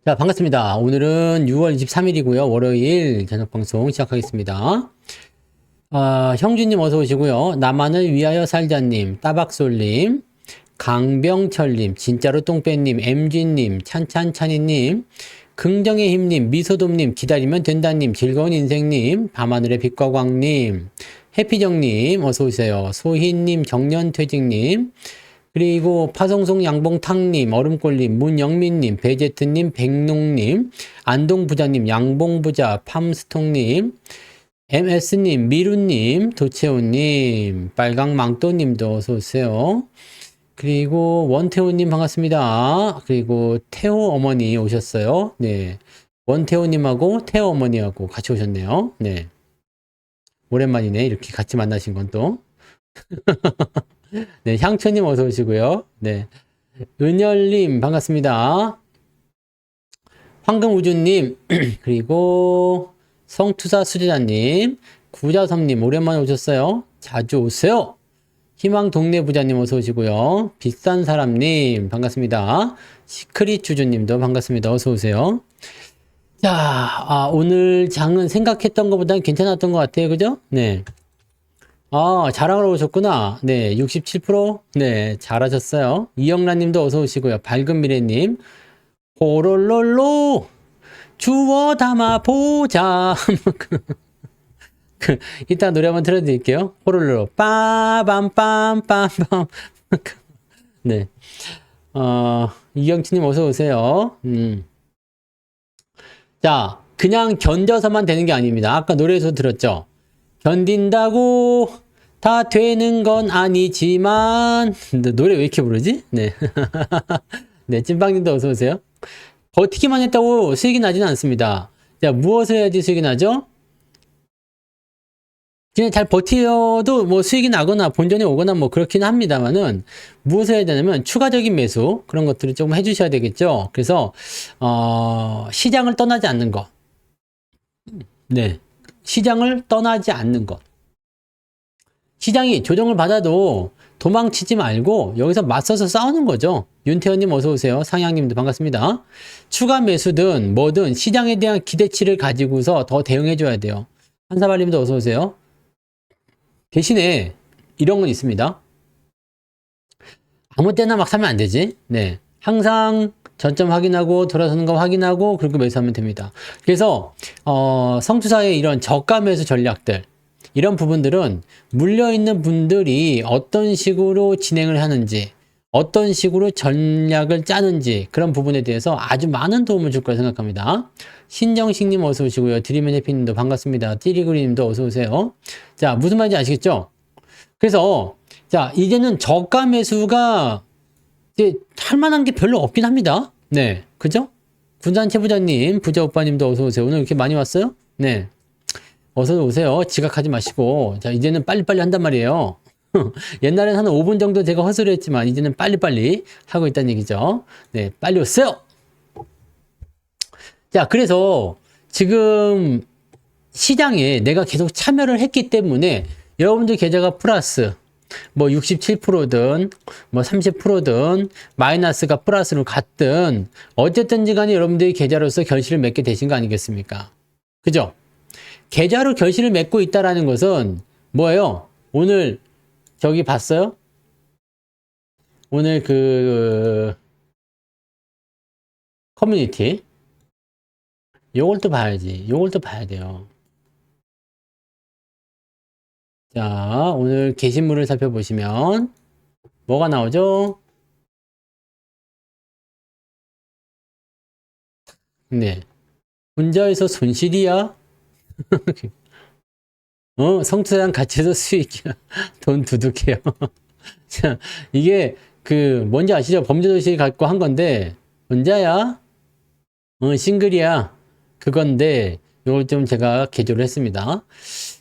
자, 반갑습니다. 오늘은 6월 23일이고요. 월요일 저녁 방송 시작하겠습니다. 형주님 어서 오시고요. 나만을 위하여 살자님, 따박솔님, 강병철님, 진짜로 똥배님, MG님, 찬찬찬이님, 긍정의 힘님, 미소돔님, 기다리면 된다님, 즐거운 인생님, 밤하늘의 빛과 광님, 해피정님 어서 오세요. 소희님, 정년퇴직님, 그리고 파송송 양봉탕님, 얼음골님, 문영민님, 배제트님, 백농님, 안동부자님, 양봉부자, 팜스통님, MS님, 미루님, 도채호님, 빨강망토님도 어서오세요. 그리고 원태호님 반갑습니다. 그리고 태호 어머니 오셨어요. 네. 원태호님하고 태호 어머니하고 같이 오셨네요. 네. 오랜만이네. 이렇게 같이 만나신 건 또. 네. 향초님 어서 오시고요. 네. 은열님 반갑습니다. 황금우주님 그리고 성투사 수제자님 구자섭님 오랜만에 오셨어요. 자주 오세요. 희망동네부자님 어서 오시고요. 비싼사람님 반갑습니다. 시크릿 주주님도 반갑습니다. 어서 오세요. 자, 오늘 장은 생각했던 것보다는 괜찮았던 것 같아요. 그죠? 네. 자랑하러 오셨구나. 네, 67%? 네, 잘하셨어요. 이영란님도 어서 오시고요. 밝은 미래님, 호롤롤로 주워 담아 보자. 이따 노래 한번 틀어드릴게요. 호롤롤로 빠밤빰빰빰. 네, 이경치님 어서 오세요. 자, 그냥 견뎌서만 되는 게 아닙니다. 아까 노래에서 들었죠? 견딘다고 다 되는 건 아니지만 노래 왜 이렇게 부르지? 네. 네, 찐빵님도 어서 오세요. 버티기만 했다고 수익이 나지는 않습니다. 자, 무엇을 해야지 수익이 나죠? 그냥 잘 버티어도 뭐 수익이 나거나 본전에 오거나 뭐 그렇긴 합니다만은 무엇을 해야 되냐면 추가적인 매수 그런 것들을 조금 해주셔야 되겠죠. 그래서 시장을 떠나지 않는 거. 네, 시장을 떠나지 않는 것. 시장이 조정을 받아도 도망치지 말고 여기서 맞서서 싸우는 거죠. 윤태현님 어서 오세요. 상향님도 반갑습니다. 추가 매수든 뭐든 시장에 대한 기대치를 가지고서 더 대응해 줘야 돼요. 한사발님도 어서 오세요. 대신에 이런 건 있습니다. 아무 때나 막 사면 안 되지. 네, 항상 전점 확인하고 돌아서는 거 확인하고 그리고 매수하면 됩니다. 그래서 성투사의 이런 저가 매수 전략들 이런 부분들은 물려있는 분들이 어떤 식으로 진행을 하는지 어떤 식으로 전략을 짜는지 그런 부분에 대해서 아주 많은 도움을 줄 거라 생각합니다. 신정식님 어서 오시고요. 드리맨 해피님도 반갑습니다. 띠리그리님도 어서 오세요. 자, 무슨 말인지 아시겠죠? 그래서 자, 이제는 저가 매수가 이제 할 만한 게 별로 없긴 합니다. 네, 그죠? 군산 최부자님, 부자 오빠님도 어서 오세요. 오늘 이렇게 많이 왔어요? 네. 어서 오세요. 지각하지 마시고. 자, 이제는 빨리빨리 한단 말이에요. 옛날엔 한 5분 정도 제가 허술을 했지만, 이제는 빨리빨리 하고 있다는 얘기죠. 네, 빨리 오세요! 자, 그래서 지금 시장에 내가 계속 참여를 했기 때문에 여러분들 계좌가 플러스, 뭐 67%든, 뭐 30%든, 마이너스가 플러스로 갔든, 어쨌든지 간에 여러분들이 계좌로서 결실을 맺게 되신 거 아니겠습니까? 그죠? 계좌로 결실을 맺고 있다라는 것은 뭐예요? 오늘 저기 봤어요? 오늘 그 커뮤니티 요걸 또 봐야지. 요걸 또 봐야 돼요. 자, 오늘 게시물을 살펴보시면 뭐가 나오죠? 네. 혼자에서 손실이야? 성투자랑 같이 해서 수익이야. 돈 두둑해요. 자, 이게 뭔지 아시죠? 범죄도시 갖고 한 건데, 혼자야? 싱글이야. 그건데, 요걸 좀 제가 개조를 했습니다.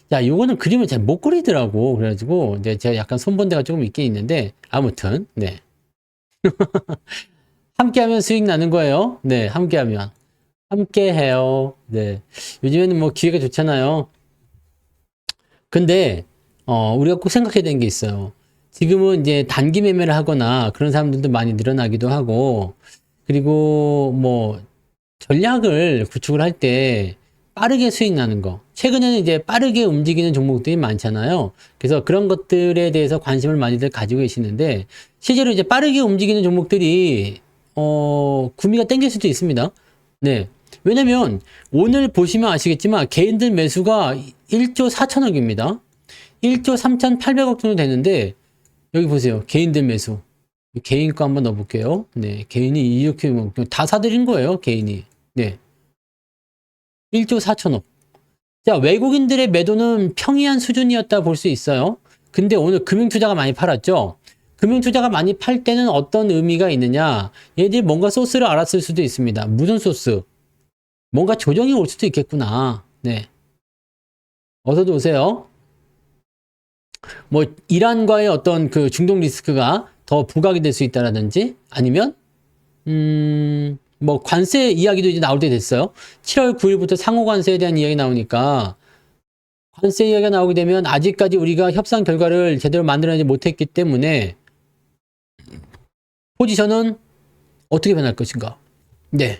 자, 요거는 그림을 잘 못 그리더라고. 그래가지고, 이제 제가 약간 손본 데가 조금 있긴 있는데, 아무튼, 네. 함께 하면 수익 나는 거예요. 네, 함께 하면. 함께 해요. 네. 요즘에는 뭐 기회가 좋잖아요. 근데 우리가 꼭 생각해야 되는 게 있어요. 지금은 이제 단기 매매를 하거나 그런 사람들도 많이 늘어나기도 하고, 그리고 뭐 전략을 구축을 할 때 빠르게 수익 나는 거. 최근에는 이제 빠르게 움직이는 종목들이 많잖아요. 그래서 그런 것들에 대해서 관심을 많이들 가지고 계시는데, 실제로 이제 빠르게 움직이는 종목들이, 구미가 땡길 수도 있습니다. 네. 왜냐면, 오늘 보시면 아시겠지만, 개인들 매수가 1조 4천억입니다. 1조 3,800억 정도 되는데, 여기 보세요. 개인들 매수. 개인 거 한번 넣어볼게요. 네. 개인이 이렇게 다 사들인 거예요. 개인이. 네. 1조 4천억. 자, 외국인들의 매도는 평이한 수준이었다 볼 수 있어요. 근데 오늘 금융투자가 많이 팔았죠? 금융투자가 많이 팔 때는 어떤 의미가 있느냐? 얘들이 뭔가 소스를 알았을 수도 있습니다. 무슨 소스? 뭔가 조정이 올 수도 있겠구나. 네. 어서도 오세요. 뭐, 이란과의 어떤 그 중동 리스크가 더 부각이 될 수 있다라든지, 아니면, 뭐 관세 이야기도 이제 나올 때 됐어요. 7월 9일부터 상호 관세에 대한 이야기 나오니까 관세 이야기가 나오게 되면 아직까지 우리가 협상 결과를 제대로 만들어내지 못했기 때문에 포지션은 어떻게 변할 것인가. 네.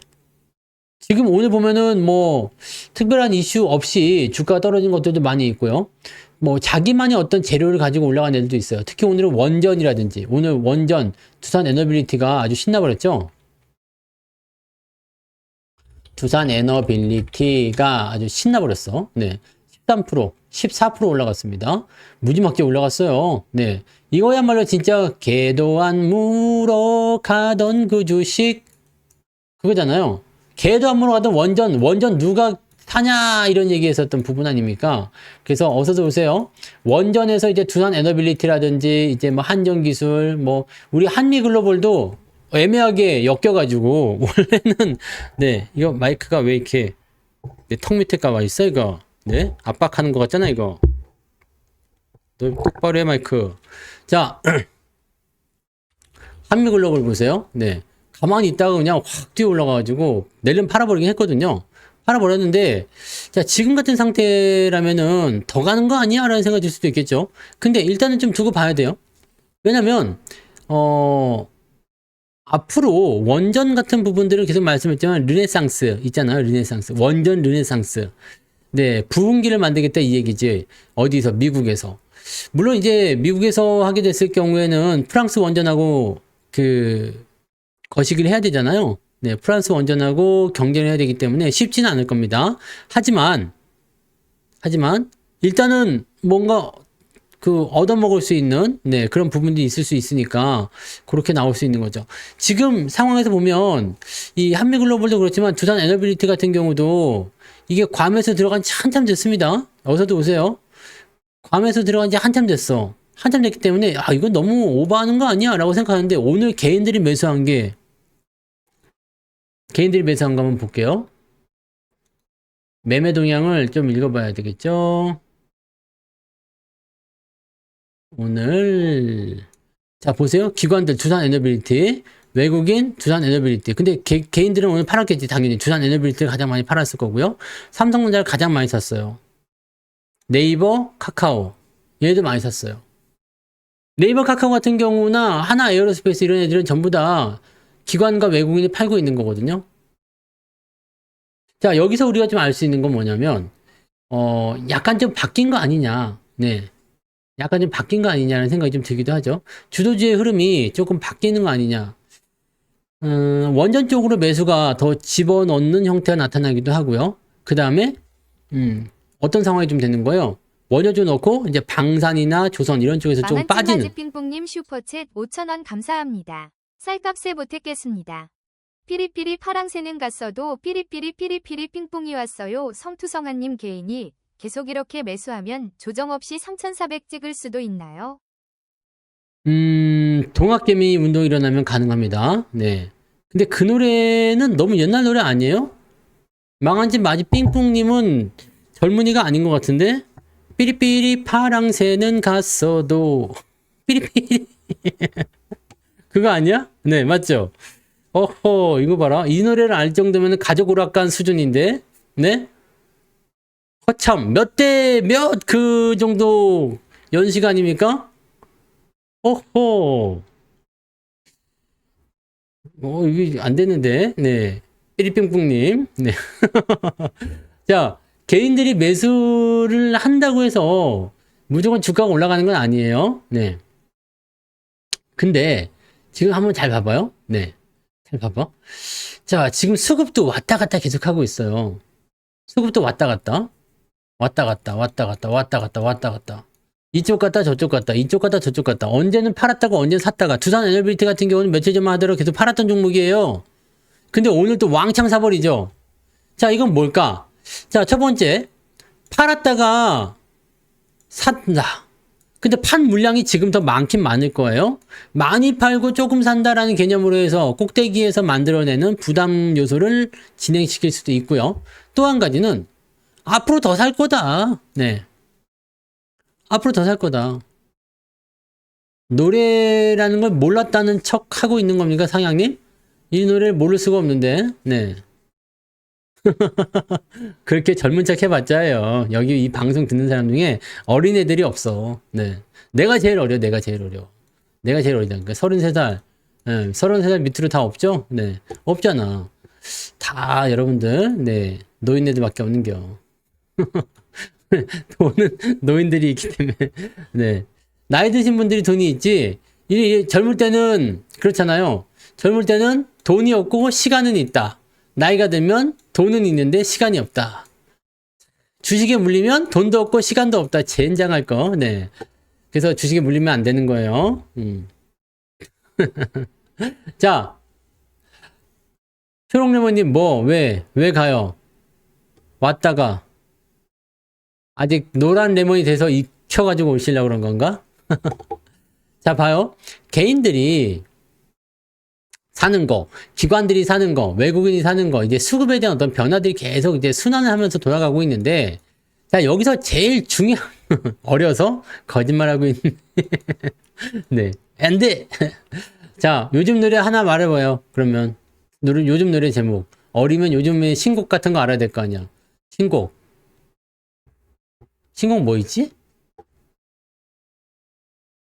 지금 오늘 보면은 뭐 특별한 이슈 없이 주가가 떨어진 것들도 많이 있고요. 뭐 자기만의 어떤 재료를 가지고 올라간 애들도 있어요. 특히 오늘은 원전이라든지, 오늘 원전 두산 에너빌리티가 아주 신나버렸죠. 두산 에너빌리티가 아주 신나버렸어. 네. 13%, 14% 올라갔습니다. 무지막지 올라갔어요. 네. 이거야말로 진짜 개도 안 물어 가던 그 주식 그거잖아요. 개도 안 물어 가던 원전 누가 사냐 이런 얘기 했었던 부분 아닙니까? 그래서 어서도 오세요. 원전에서 이제 두산 에너빌리티라든지 이제 뭐 한전기술 뭐 우리 한미글로벌도 애매하게 엮여가지고 원래는 네 이거 마이크가 왜 이렇게 턱 밑에 까와 있어 이거 네 압박하는 거 같잖아 이거 너 똑바로 해 마이크. 자 한미글로벌 보세요. 네 가만히 있다가 그냥 확 뛰어 올라가가지고 내일은 팔아버리긴 했거든요. 팔아버렸는데 자 지금 같은 상태라면은 더 가는 거 아니야? 라는 생각이 들 수도 있겠죠. 근데 일단은 좀 두고 봐야 돼요. 왜냐면 앞으로 원전 같은 부분들을 계속 말씀했지만 르네상스 있잖아요. 르네상스. 원전 르네상스. 네, 부흥기를 만들겠다 이 얘기지. 어디서? 미국에서. 물론 이제 미국에서 하게 됐을 경우에는 프랑스 원전하고 그 거시기를 해야 되잖아요. 네, 프랑스 원전하고 경쟁을 해야 되기 때문에 쉽지는 않을 겁니다. 하지만 일단은 뭔가 그 얻어먹을 수 있는 네 그런 부분들이 있을 수 있으니까 그렇게 나올 수 있는 거죠. 지금 상황에서 보면 이 한미글로벌도 그렇지만 두산 에너빌리티 같은 경우도 이게 괌에서 들어간 지 한참 됐습니다. 어서도 오세요. 괌에서 들어간 지 한참 됐어. 한참 됐기 때문에 아 이건 너무 오버하는 거 아니야? 라고 생각하는데 오늘 개인들이 매수한 거 한번 볼게요. 매매 동향을 좀 읽어봐야 되겠죠. 오늘 자 보세요. 기관들 두산 에너빌리티 외국인 두산 에너빌리티 근데 개인들은 오늘 팔았겠지. 당연히 두산 에너빌리티를 가장 많이 팔았을 거고요. 삼성전자를 가장 많이 샀어요. 네이버 카카오 얘도 많이 샀어요. 네이버 카카오 같은 경우나 하나 에어로스페이스 이런 애들은 전부 다 기관과 외국인이 팔고 있는 거거든요. 자 여기서 우리가 좀 알 수 있는 건 뭐냐면 약간 좀 바뀐 거 아니냐. 네. 약간 좀 바뀐 거 아니냐는 생각이 좀 들기도 하죠. 주도주의 흐름이 조금 바뀌는 거 아니냐. 원전 쪽으로 매수가 더 집어넣는 형태가 나타나기도 하고요. 그 다음에 어떤 상황이 좀 되는 거예요. 원전 쪽 넣고 이제 방산이나 조선 이런 쪽에서 좀 빠지는. 핑퐁님 슈퍼챗 5,000원 감사합니다. 쌀값에 못했겠습니다. 피리피리 파랑새는 갔어도 피리피리 핑퐁이 왔어요. 성투성한님 개인이 계속 이렇게 매수하면 조정 없이 3,400 찍을 수도 있나요? 동학개미 운동이 일어나면 가능합니다. 네. 근데 그 노래는 너무 옛날 노래 아니에요? 망한 집 마지 삥뽕님은 젊은이가 아닌 것 같은데? 삐리삐리 파랑새는 갔어도 삐리삐리 그거 아니야? 네 맞죠? 어허 이거 봐라 이 노래를 알 정도면 가족 오락관 수준인데 네? 허참 몇 대 몇 그 정도 연식 아닙니까? 어허 이게 안 되는데 네 삐리삥뿡님. 네. 자, 개인들이 매수를 한다고 해서 무조건 주가가 올라가는 건 아니에요. 네. 근데 지금 한번 잘 봐봐요. 네. 잘 봐봐. 자, 지금 수급도 왔다 갔다 계속 하고 있어요. 수급도 왔다 갔다. 왔다 갔다, 왔다 갔다, 왔다 갔다, 왔다 갔다. 이쪽 갔다 저쪽 갔다, 이쪽 갔다 저쪽 갔다. 언제는 팔았다가 언제는 샀다가. 두산 에너빌리티 같은 경우는 며칠 전만 하더라도 계속 팔았던 종목이에요. 근데 오늘 또 왕창 사버리죠. 자, 이건 뭘까? 자, 첫 번째, 팔았다가 샀다. 근데 판 물량이 지금 더 많긴 많을 거예요. 많이 팔고 조금 산다라는 개념으로 해서 꼭대기에서 만들어내는 부담 요소를 진행시킬 수도 있고요. 또 한 가지는 앞으로 더 살 거다. 네. 앞으로 더 살 거다. 노래라는 걸 몰랐다는 척 하고 있는 겁니까, 상향님? 이 노래를 모를 수가 없는데. 네. 그렇게 젊은 척 해봤자요. 여기 이 방송 듣는 사람 중에 어린애들이 없어. 네. 내가 제일 어려, 내가 제일 어려. 내가 제일 어리다니까. 33살. 네. 33살 밑으로 다 없죠? 네. 없잖아. 다 여러분들, 네. 노인네들밖에 없는겨. 돈은 노인들이 있기 때문에. 네. 나이 드신 분들이 돈이 있지. 젊을 때는 그렇잖아요. 젊을 때는 돈이 없고 시간은 있다. 나이가 들면 돈은 있는데 시간이 없다. 주식에 물리면 돈도 없고 시간도 없다. 젠장할 거. 네. 그래서 주식에 물리면 안 되는 거예요. 자, 초록레몬님 왜 가요? 왔다가 아직 노란 레몬이 돼서 익혀가지고 오시려고 그런 건가? 자, 봐요. 개인들이 사는 거, 기관들이 사는 거, 외국인이 사는 거, 이제 수급에 대한 어떤 변화들이 계속 이제 순환을 하면서 돌아가고 있는데, 자, 여기서 제일 중요한, 어려서 거짓말하고 있는, 네. 안 돼! 자, 요즘 노래 하나 말해봐요. 그러면, 요즘 노래 제목. 어리면 요즘에 신곡 같은 거 알아야 될 거 아니야. 신곡. 신곡 뭐 있지?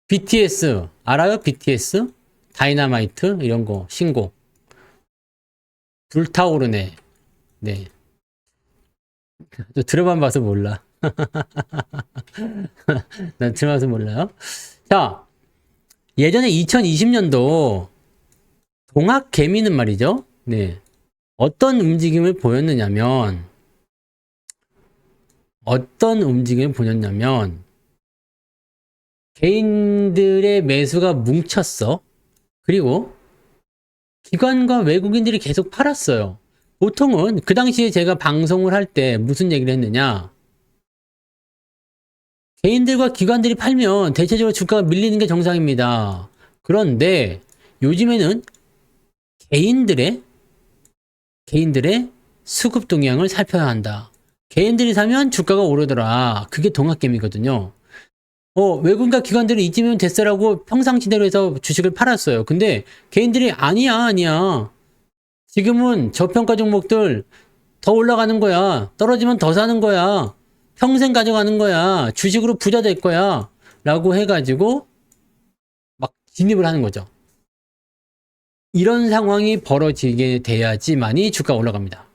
BTS. 알아요? BTS? 다이너마이트 이런 거 신곡 불타오르네. 네. 또 들어만 봐서 몰라. 난 들어봐서 몰라요. 자, 예전에 2020년도 동학 개미는 말이죠. 네. 어떤 움직임을 보였느냐면 개인들의 매수가 뭉쳤어. 그리고 기관과 외국인들이 계속 팔았어요. 보통은 그 당시에 제가 방송을 할 때 무슨 얘기를 했느냐. 개인들과 기관들이 팔면 대체적으로 주가가 밀리는 게 정상입니다. 그런데 요즘에는 개인들의 수급 동향을 살펴야 한다. 개인들이 사면 주가가 오르더라. 그게 동학개미거든요. 외국인과 기관들이 이쯤이면 됐어라고 평상시대로 해서 주식을 팔았어요. 근데 개인들이 아니야. 지금은 저평가 종목들 더 올라가는 거야. 떨어지면 더 사는 거야. 평생 가져가는 거야. 주식으로 부자 될 거야. 라고 해가지고 막 진입을 하는 거죠. 이런 상황이 벌어지게 돼야지만이 주가가 올라갑니다.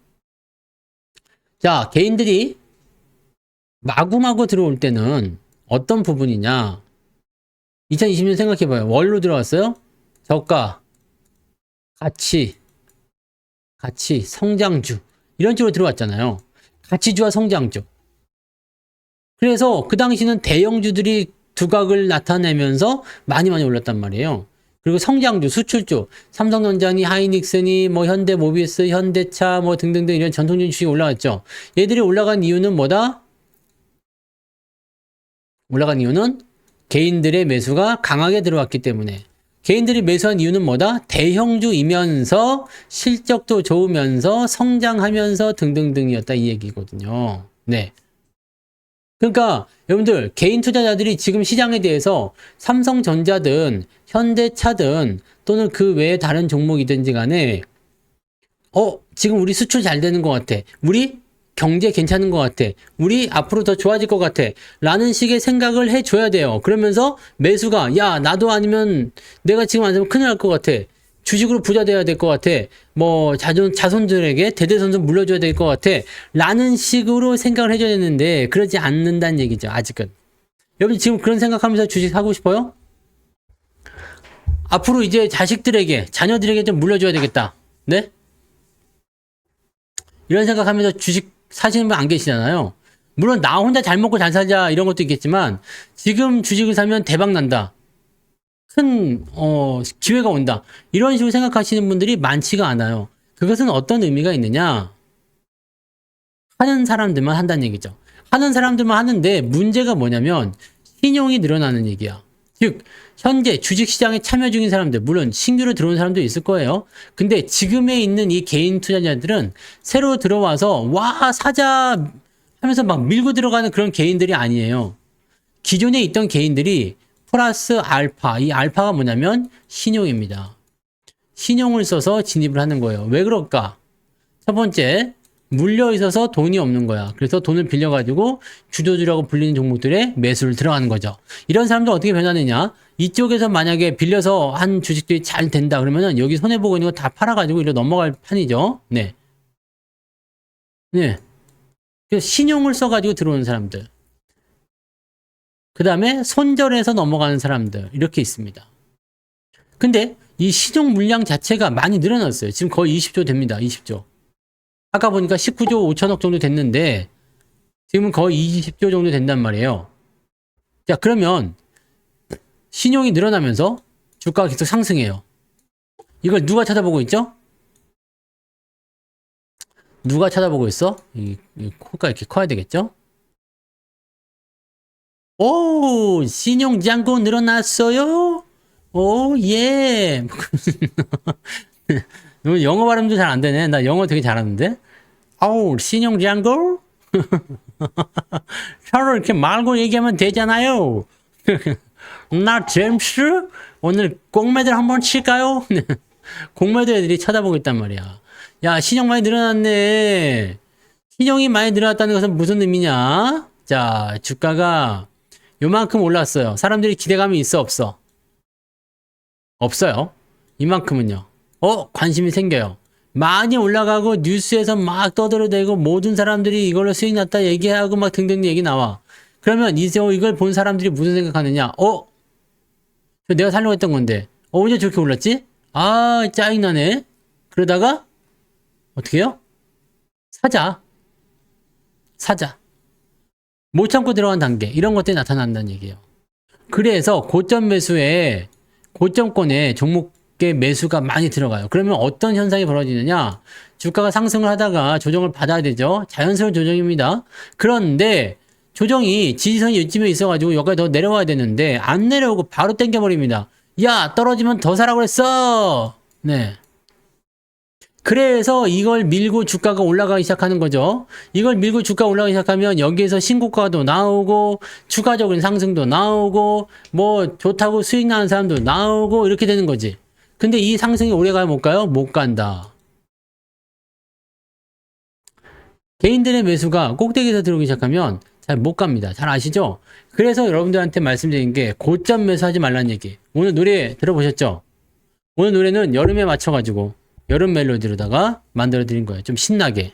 자, 개인들이 마구마구 들어올 때는 어떤 부분이냐? 2020년 생각해봐요. 월로 들어왔어요? 저가, 가치, 성장주 이런 쪽으로 들어왔잖아요. 가치주와 성장주. 그래서 그 당시는 대형주들이 두각을 나타내면서 많이 올랐단 말이에요. 그리고 성장주, 수출주, 삼성전자니 하이닉스니 뭐 현대모비스, 현대차 뭐 등등등 이런 전통주 주식이 올라갔죠. 얘들이 올라간 이유는 뭐다? 올라간 이유는 개인들의 매수가 강하게 들어왔기 때문에. 개인들이 매수한 이유는 뭐다? 대형주이면서 실적도 좋으면서 성장하면서 등등등이었다 이 얘기거든요. 네. 그러니까 여러분들 개인 투자자들이 지금 시장에 대해서 삼성전자든 현대차든 또는 그 외에 다른 종목이든지 간에 지금 우리 수출 잘 되는 것 같아. 우리 경제 괜찮은 것 같아. 우리 앞으로 더 좋아질 것 같아. 라는 식의 생각을 해줘야 돼요. 그러면서 매수가 야 나도 아니면 내가 지금 안 사면 큰일 날 것 같아. 주식으로 부자 돼야 될 것 같아. 뭐 자손들에게 대대손손 물려줘야 될 것 같아. 라는 식으로 생각을 해줘야 되는데 그러지 않는다는 얘기죠. 아직은. 여러분 지금 그런 생각하면서 주식 사고 싶어요? 앞으로 이제 자식들에게, 자녀들에게 좀 물려줘야 되겠다. 네? 이런 생각하면서 주식 사시는 분 안 계시잖아요. 물론 나 혼자 잘 먹고 잘 살자 이런 것도 있겠지만 지금 주식을 사면 대박 난다. 큰 기회가 온다. 이런 식으로 생각하시는 분들이 많지가 않아요. 그것은 어떤 의미가 있느냐? 하는 사람들만 한다는 얘기죠. 하는 사람들만 하는데 문제가 뭐냐면 신용이 늘어나는 얘기야. 즉 현재 주식시장에 참여 중인 사람들, 물론 신규로 들어온 사람도 있을 거예요. 근데 지금에 있는 이 개인 투자자들은 새로 들어와서 와 사자 하면서 막 밀고 들어가는 그런 개인들이 아니에요. 기존에 있던 개인들이 플러스 알파, 이 알파가 뭐냐면 신용입니다. 신용을 써서 진입을 하는 거예요. 왜 그럴까? 첫 번째, 물려 있어서 돈이 없는 거야. 그래서 돈을 빌려가지고 주도주라고 불리는 종목들에 매수를 들어가는 거죠. 이런 사람들 어떻게 변하느냐? 이쪽에서 만약에 빌려서 한 주식들이 잘 된다 그러면은 여기 손해보고 있는 거 다 팔아가지고 이리로 넘어갈 판이죠. 네. 네. 그래서 신용을 써가지고 들어오는 사람들. 그 다음에 손절해서 넘어가는 사람들. 이렇게 있습니다. 근데 이 신용 물량 자체가 많이 늘어났어요. 지금 거의 20조 됩니다. 20조. 아까 보니까 19조 5천억 정도 됐는데 지금은 거의 20조 정도 된단 말이에요. 자, 그러면 신용이 늘어나면서 주가가 계속 상승해요. 이걸 누가 쳐다보고 있죠? 누가 쳐다보고 있어? 이 코가 이렇게 커야 되겠죠? 오, 신용잔고 늘어났어요? 오, 예. 너 영어 발음도 잘 안 되네. 나 영어 되게 잘하는데. 아우, 신용잔고? 서로 이렇게 말고 얘기하면 되잖아요. 나 제임스? 오늘 공매들 한번 칠까요? 공매도 애들이 쳐다보고 있단 말이야. 야, 신용 많이 늘어났네. 신용이 많이 늘어났다는 것은 무슨 의미냐? 자, 주가가 요만큼 올랐어요. 사람들이 기대감이 있어, 없어? 없어요. 이만큼은요. 관심이 생겨요. 많이 올라가고 뉴스에서 막 떠들어대고 모든 사람들이 이걸로 수익 났다 얘기하고 막 등등 얘기 나와. 그러면 이제 이걸 본 사람들이 무슨 생각하느냐? 내가 살려고 했던 건데. 언제 저렇게 올랐지? 아, 짜증나네. 그러다가 어떻게 해요? 사자. 못 참고 들어간 단계. 이런 것들이 나타난다는 얘기예요. 그래서 고점 매수에 고점권에 종목의 매수가 많이 들어가요. 그러면 어떤 현상이 벌어지느냐? 주가가 상승을 하다가 조정을 받아야 되죠. 자연스러운 조정입니다. 그런데 조정이 지지선이 이쯤에 있어가지고 여기까지 더 내려와야 되는데 안 내려오고 바로 땡겨버립니다. 야, 떨어지면 더 사라고 그랬어. 네. 그래서 이걸 밀고 주가가 올라가기 시작하는 거죠. 이걸 밀고 주가 올라가기 시작하면 여기에서 신고가도 나오고 추가적인 상승도 나오고 뭐 좋다고 수익 나는 사람도 나오고 이렇게 되는 거지. 근데 이 상승이 오래 가요, 못 가요? 못 간다. 개인들의 매수가 꼭대기에서 들어오기 시작하면 잘 못 갑니다. 잘 아시죠? 그래서 여러분들한테 말씀드린 게 고점 매수하지 말라는 얘기. 오늘 노래 들어보셨죠? 오늘 노래는 여름에 맞춰가지고 여름 멜로디로다가 만들어 드린 거예요. 좀 신나게.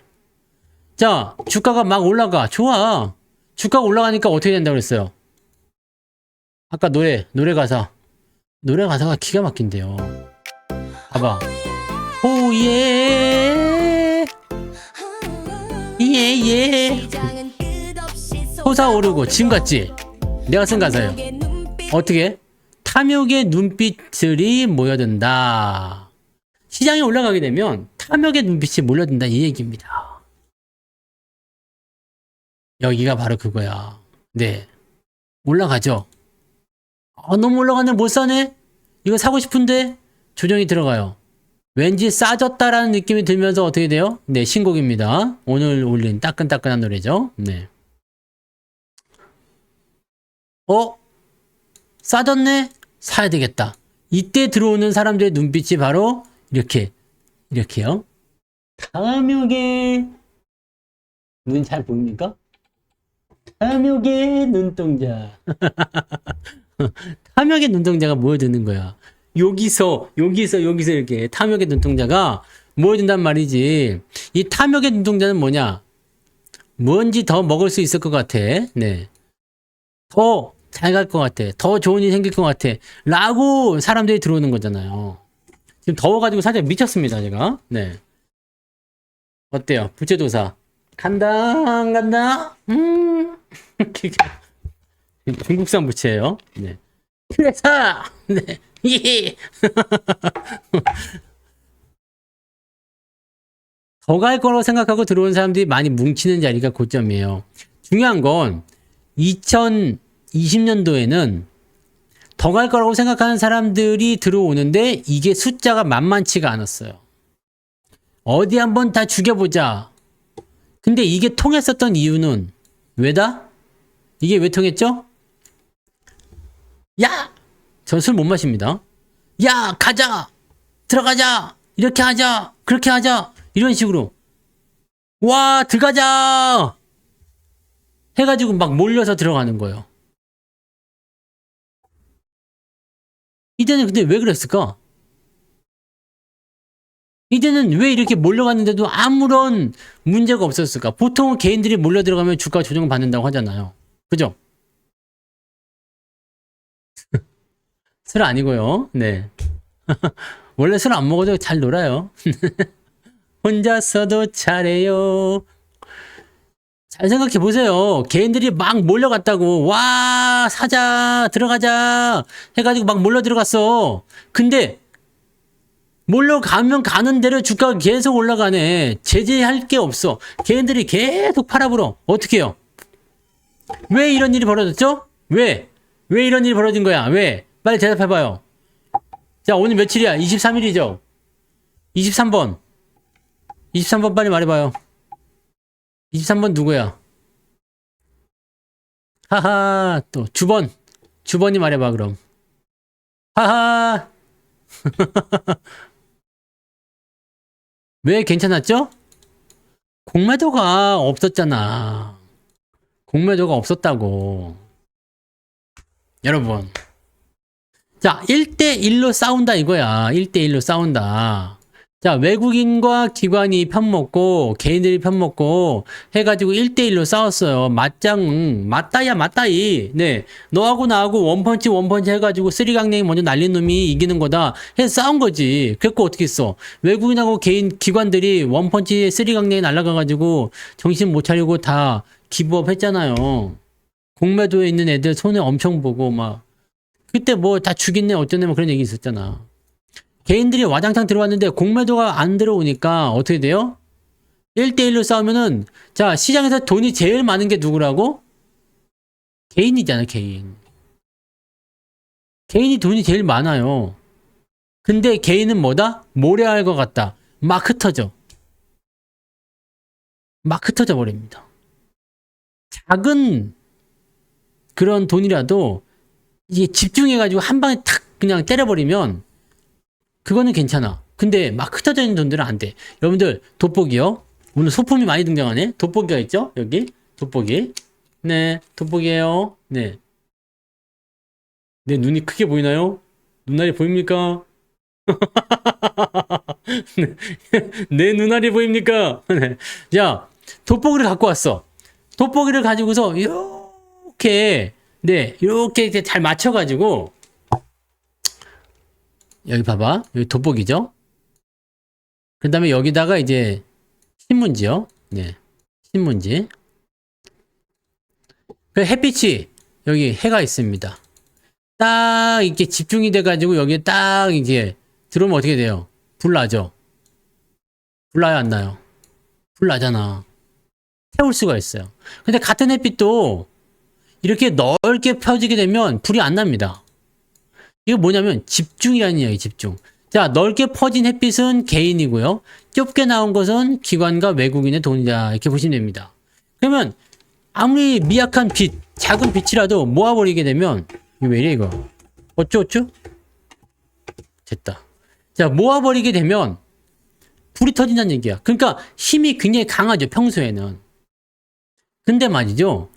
자, 주가가 막 올라가. 좋아. 주가가 올라가니까 어떻게 된다고 그랬어요? 아까 노래 가사. 노래 가사가 기가 막힌대요. 봐봐. 오예. 예예. 솟아오르고 지금 같지? 내가 쓴 가사예요. 어떻게? 탐욕의 눈빛들이 모여든다. 시장이 올라가게 되면 탐욕의 눈빛이 몰려든다 이 얘기입니다. 여기가 바로 그거야. 네. 올라가죠. 너무 올라가네 못 사네. 이거 사고 싶은데 조정이 들어가요. 왠지 싸졌다라는 느낌이 들면서 어떻게 돼요? 네, 신곡입니다. 오늘 올린 따끈따끈한 노래죠. 네. 싸졌네? 사야 되겠다. 이때 들어오는 사람들의 눈빛이 바로 이렇게요. 탐욕의 눈 잘 보입니까? 탐욕의 눈동자. 탐욕의 눈동자가 모여드는 거야. 여기서 이렇게 탐욕의 눈동자가 모여든단 말이지. 이 탐욕의 눈동자는 뭐냐? 뭔지 더 먹을 수 있을 것 같아. 네. 더 잘 갈 것 같아. 더 좋은 일이 생길 것 같아. 라고 사람들이 들어오는 거잖아요. 지금 더워가지고 살짝 미쳤습니다, 제가. 네. 어때요? 부채도사. 간다, 안 간다? 중국산 부채예요. 네. 그래서, 네. 예. 더 갈 거라고 생각하고 들어온 사람들이 많이 뭉치는 자리가 고점이에요. 중요한 건 2020년도에는 더 갈 거라고 생각하는 사람들이 들어오는데 이게 숫자가 만만치가 않았어요. 어디 한번 다 죽여보자. 근데 이게 통했었던 이유는 왜다? 이게 왜 통했죠? 야! 전 술 못 마십니다. 야! 가자! 들어가자! 이렇게 하자! 그렇게 하자! 이런 식으로. 와! 들어가자! 해가지고 막 몰려서 들어가는 거예요. 이때는 근데 왜 그랬을까? 이때는 왜 이렇게 몰려갔는데도 아무런 문제가 없었을까? 보통은 개인들이 몰려 들어가면 주가 조정을 받는다고 하잖아요. 그죠? 술 아니고요. 네. 원래 술 안 먹어도 잘 놀아요. 혼자서도 잘해요. 잘 생각해 보세요. 개인들이 막 몰려갔다고. 와, 사자, 들어가자. 해가지고 막 몰려 들어갔어. 근데 몰려가면 가는 대로 주가가 계속 올라가네. 제재할 게 없어. 개인들이 계속 팔아불어. 어떻게 해요? 왜 이런 일이 벌어졌죠? 왜? 왜 이런 일이 벌어진 거야? 왜? 빨리 대답해봐요. 자, 오늘 며칠이야? 23일이죠? 23번. 23번 빨리 말해봐요. 23번 누구야? 하하, 또, 주번. 주번이 말해봐, 그럼. 하하. 왜 괜찮았죠? 공매도가 없었잖아. 공매도가 없었다고. 여러분. 자, 1대1로 싸운다 이거야. 1대1로 싸운다. 자, 외국인과 기관이 편먹고, 개인들이 편먹고, 해가지고 1대1로 싸웠어요. 맞다야, 맞다이. 네. 너하고 나하고 원펀치 해가지고 쓰리강냉이 먼저 날린 놈이 이기는 거다. 해서 싸운 거지. 그래갖고 어떻게 했어? 외국인하고 기관들이 원펀치 쓰리강냉이 날아가가지고 정신 못 차리고 다 기부업 했잖아요. 공매도에 있는 애들 손해 엄청 보고, 막. 그때 뭐 다 죽였네, 어쩌네, 뭐 그런 얘기 있었잖아. 개인들이 와장창 들어왔는데 공매도가 안 들어오니까 어떻게 돼요? 1대1로 싸우면은, 자, 시장에서 돈이 제일 많은 게 누구라고? 개인이잖아, 개인. 개인이 돈이 제일 많아요. 근데 개인은 뭐다? 모래알 것 같다. 막 흩어져. 막 흩어져 버립니다. 작은 그런 돈이라도 이게 집중해가지고 한 방에 탁 그냥 때려버리면 그거는 괜찮아. 근데 막 흩어져 있는 돈들은 안 돼. 여러분들, 돋보기요. 오늘 소품이 많이 등장하네. 돋보기가 있죠? 여기. 돋보기. 네, 돋보기예요. 네. 내 눈이 크게 보이나요? 눈알이 보입니까? 내 눈알이 보입니까? 네. 자, 돋보기를 갖고 왔어. 돋보기를 가지고서 이렇게, 네, 이렇게 잘 맞춰가지고 여기 봐봐. 여기 돋보기죠? 그 다음에 여기다가 이제 신문지요. 네. 신문지. 그 햇빛이 여기 해가 있습니다. 딱 이렇게 집중이 돼가지고 여기에 딱 이제 들어오면 어떻게 돼요? 불 나죠? 불 나요, 안 나요? 불 나잖아. 태울 수가 있어요. 근데 같은 햇빛도 이렇게 넓게 펴지게 되면 불이 안 납니다. 이거 뭐냐면 집중이라는 이야기, 집중. 자, 넓게 퍼진 햇빛은 개인이고요. 좁게 나온 것은 기관과 외국인의 돈이다. 이렇게 보시면 됩니다. 그러면 아무리 미약한 빛, 작은 빛이라도 모아버리게 되면 이거 왜 이래 이거? 어쩌? 됐다. 자, 모아버리게 되면 불이 터진다는 얘기야. 그러니까 힘이 굉장히 강하죠, 평소에는. 근데 말이죠.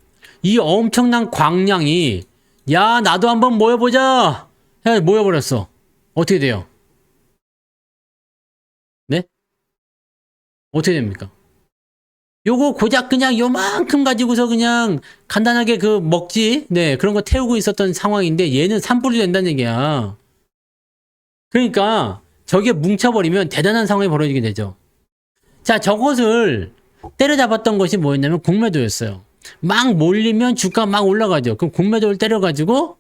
이 엄청난 광량이 야, 나도 한번 모여보자. 해 모여버렸어. 어떻게 돼요? 네? 어떻게 됩니까? 요거 고작 그냥 요만큼 가지고서 그냥 간단하게 그 먹지, 네, 그런 거 태우고 있었던 상황인데 얘는 산불이 된다는 얘기야. 그러니까 저게 뭉쳐버리면 대단한 상황이 벌어지게 되죠. 자, 저것을 때려잡았던 것이 뭐였냐면 공매도였어요. 막 몰리면 주가 막 올라가죠. 그럼 공매도를 때려가지고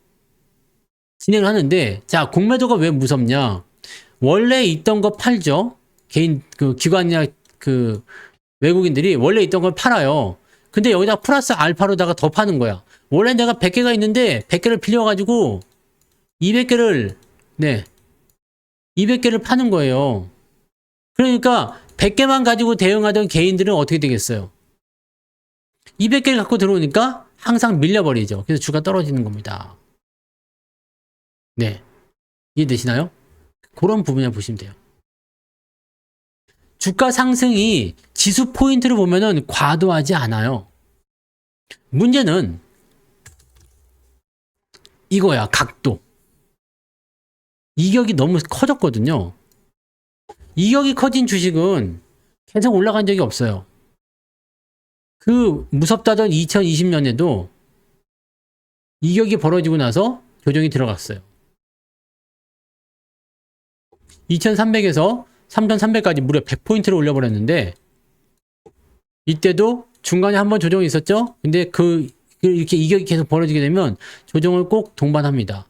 진행을 하는데, 자, 공매도가 왜 무섭냐? 원래 있던 거 팔죠. 개인 그 기관이나 그 외국인들이 원래 있던 걸 팔아요. 근데 여기다 플러스 알파로다가 더 파는 거야. 원래 내가 100개가 있는데 100개를 빌려가지고 200개를, 네, 200개를 파는 거예요. 그러니까 100개만 가지고 대응하던 개인들은 어떻게 되겠어요? 200개를 갖고 들어오니까 항상 밀려버리죠. 그래서 주가 떨어지는 겁니다. 네. 이해되시나요? 그런 부분을 보시면 돼요. 주가 상승이 지수 포인트를 보면은 과도하지 않아요. 문제는 이거야, 각도. 이격이 너무 커졌거든요. 이격이 커진 주식은 계속 올라간 적이 없어요. 그 무섭다던 2020년에도 이격이 벌어지고 나서 조정이 들어갔어요. 2300에서 3300까지 무려 100포인트를 올려버렸는데 이때도 중간에 한번 조정이 있었죠? 근데 이렇게 이격이 계속 벌어지게 되면 조정을 꼭 동반합니다.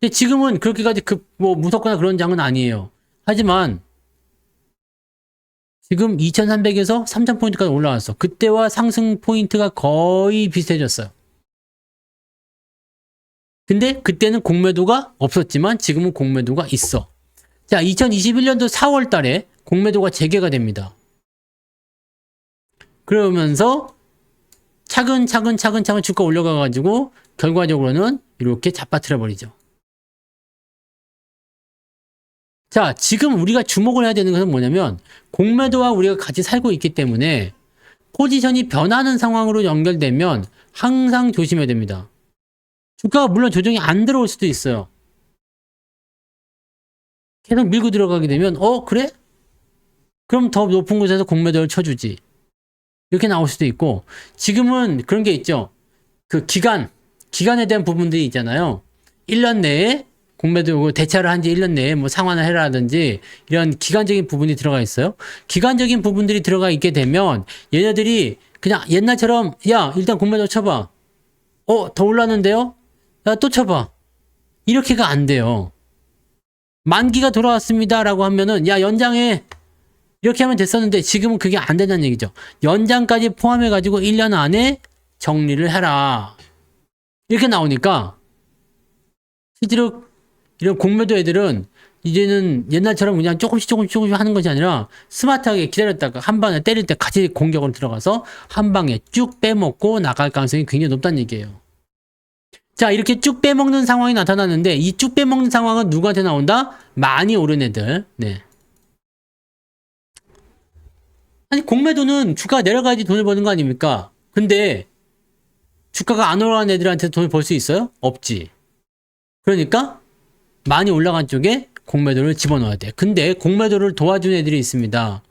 근데 지금은 그렇게까지 무섭거나 그런 장은 아니에요. 하지만 지금 2300에서 3000포인트까지 올라왔어. 그때와 상승 포인트가 거의 비슷해졌어요. 근데 그때는 공매도가 없었지만 지금은 공매도가 있어. 자, 2021년도 4월 달에 공매도가 재개가 됩니다. 그러면서 차근차근 주가 올라가가지고 결과적으로는 이렇게 잡아뜨려 버리죠. 자, 지금 우리가 주목을 해야 되는 것은 뭐냐면 공매도와 우리가 같이 살고 있기 때문에 포지션이 변하는 상황으로 연결되면 항상 조심해야 됩니다. 주가가 물론 조정이 안 들어올 수도 있어요. 계속 밀고 들어가게 되면 그래? 그럼 더 높은 곳에서 공매도를 쳐주지. 이렇게 나올 수도 있고, 지금은 그런 게 있죠. 그 기간에 대한 부분들이 있잖아요. 1년 내에 공매도 대차를 한 지 1년 내에 뭐 상환을 해라든지 이런 기간적인 부분이 들어가 있어요. 기간적인 부분들이 들어가 있게 되면 얘네들이 그냥 옛날처럼 야, 일단 공매도 쳐봐. 더 올랐는데요? 야, 또 쳐봐. 이렇게가 안 돼요. 만기가 돌아왔습니다 라고 하면은 야, 연장해. 이렇게 하면 됐었는데 지금은 그게 안 된다는 얘기죠. 연장까지 포함해 가지고 1년 안에 정리를 해라. 이렇게 나오니까 실제로 이런 공매도 애들은 이제는 옛날처럼 그냥 조금씩 하는 것이 아니라 스마트하게 기다렸다가 한 방에 때릴 때 같이 공격으로 들어가서 한 방에 쭉 빼먹고 나갈 가능성이 굉장히 높다는 얘기예요. 자, 이렇게 쭉 빼먹는 상황이 나타나는데 이 쭉 빼먹는 상황은 누구한테 나온다? 많이 오른 애들. 네. 아니, 공매도는 주가가 내려가야지 돈을 버는 거 아닙니까? 근데 주가가 안 올라간 애들한테 돈을 벌 수 있어요? 없지. 그러니까 많이 올라간 쪽에 공매도를 집어넣어야 돼. 근데 공매도를 도와준 애들이 있습니다.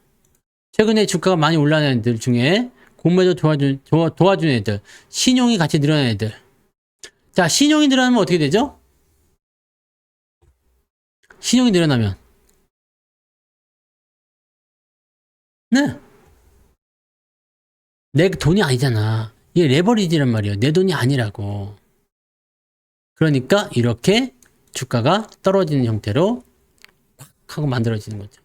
최근에 주가가 많이 올라간 애들 중에 공매도 도와준 애들, 신용이 같이 늘어난 애들. 자, 신용이 늘어나면 어떻게 되죠? 신용이 늘어나면 네, 내 돈이 아니잖아. 이게 레버리지란 말이에요. 내 돈이 아니라고. 그러니까 이렇게 주가가 떨어지는 형태로 확 하고 만들어지는 거죠.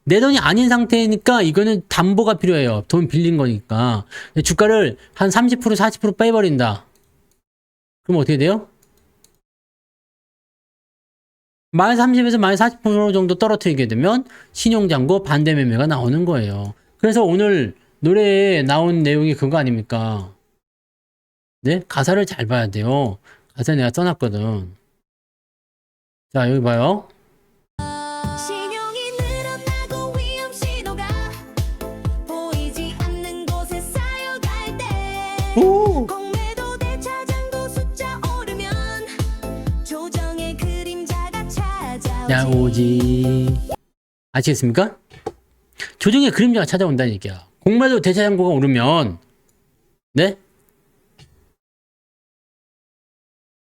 내 돈이 아닌 상태니까 이거는 담보가 필요해요. 돈 빌린 거니까. 주가를 한 30%, 40% 빼버린다. 그럼 어떻게 돼요? 마이너스 30에서 마이너스 40% 정도 떨어뜨리게 되면 신용장고 반대 매매가 나오는 거예요. 그래서 오늘 노래에 나온 내용이 그거 아닙니까? 네? 가사를 잘 봐야 돼요. 가사 내가 써놨거든. 자, 여기 봐요. 신용이 늘어나고 위험 신호가 보이지 않는 곳에 쌓여갈 때 오! 공매도 대차장고 숫자 오르면 조정의 그 찾아오지. 아시겠습니까? 조정의 그림자가 찾아온다는 얘기야. 공매도 대차장고가 오르면, 네?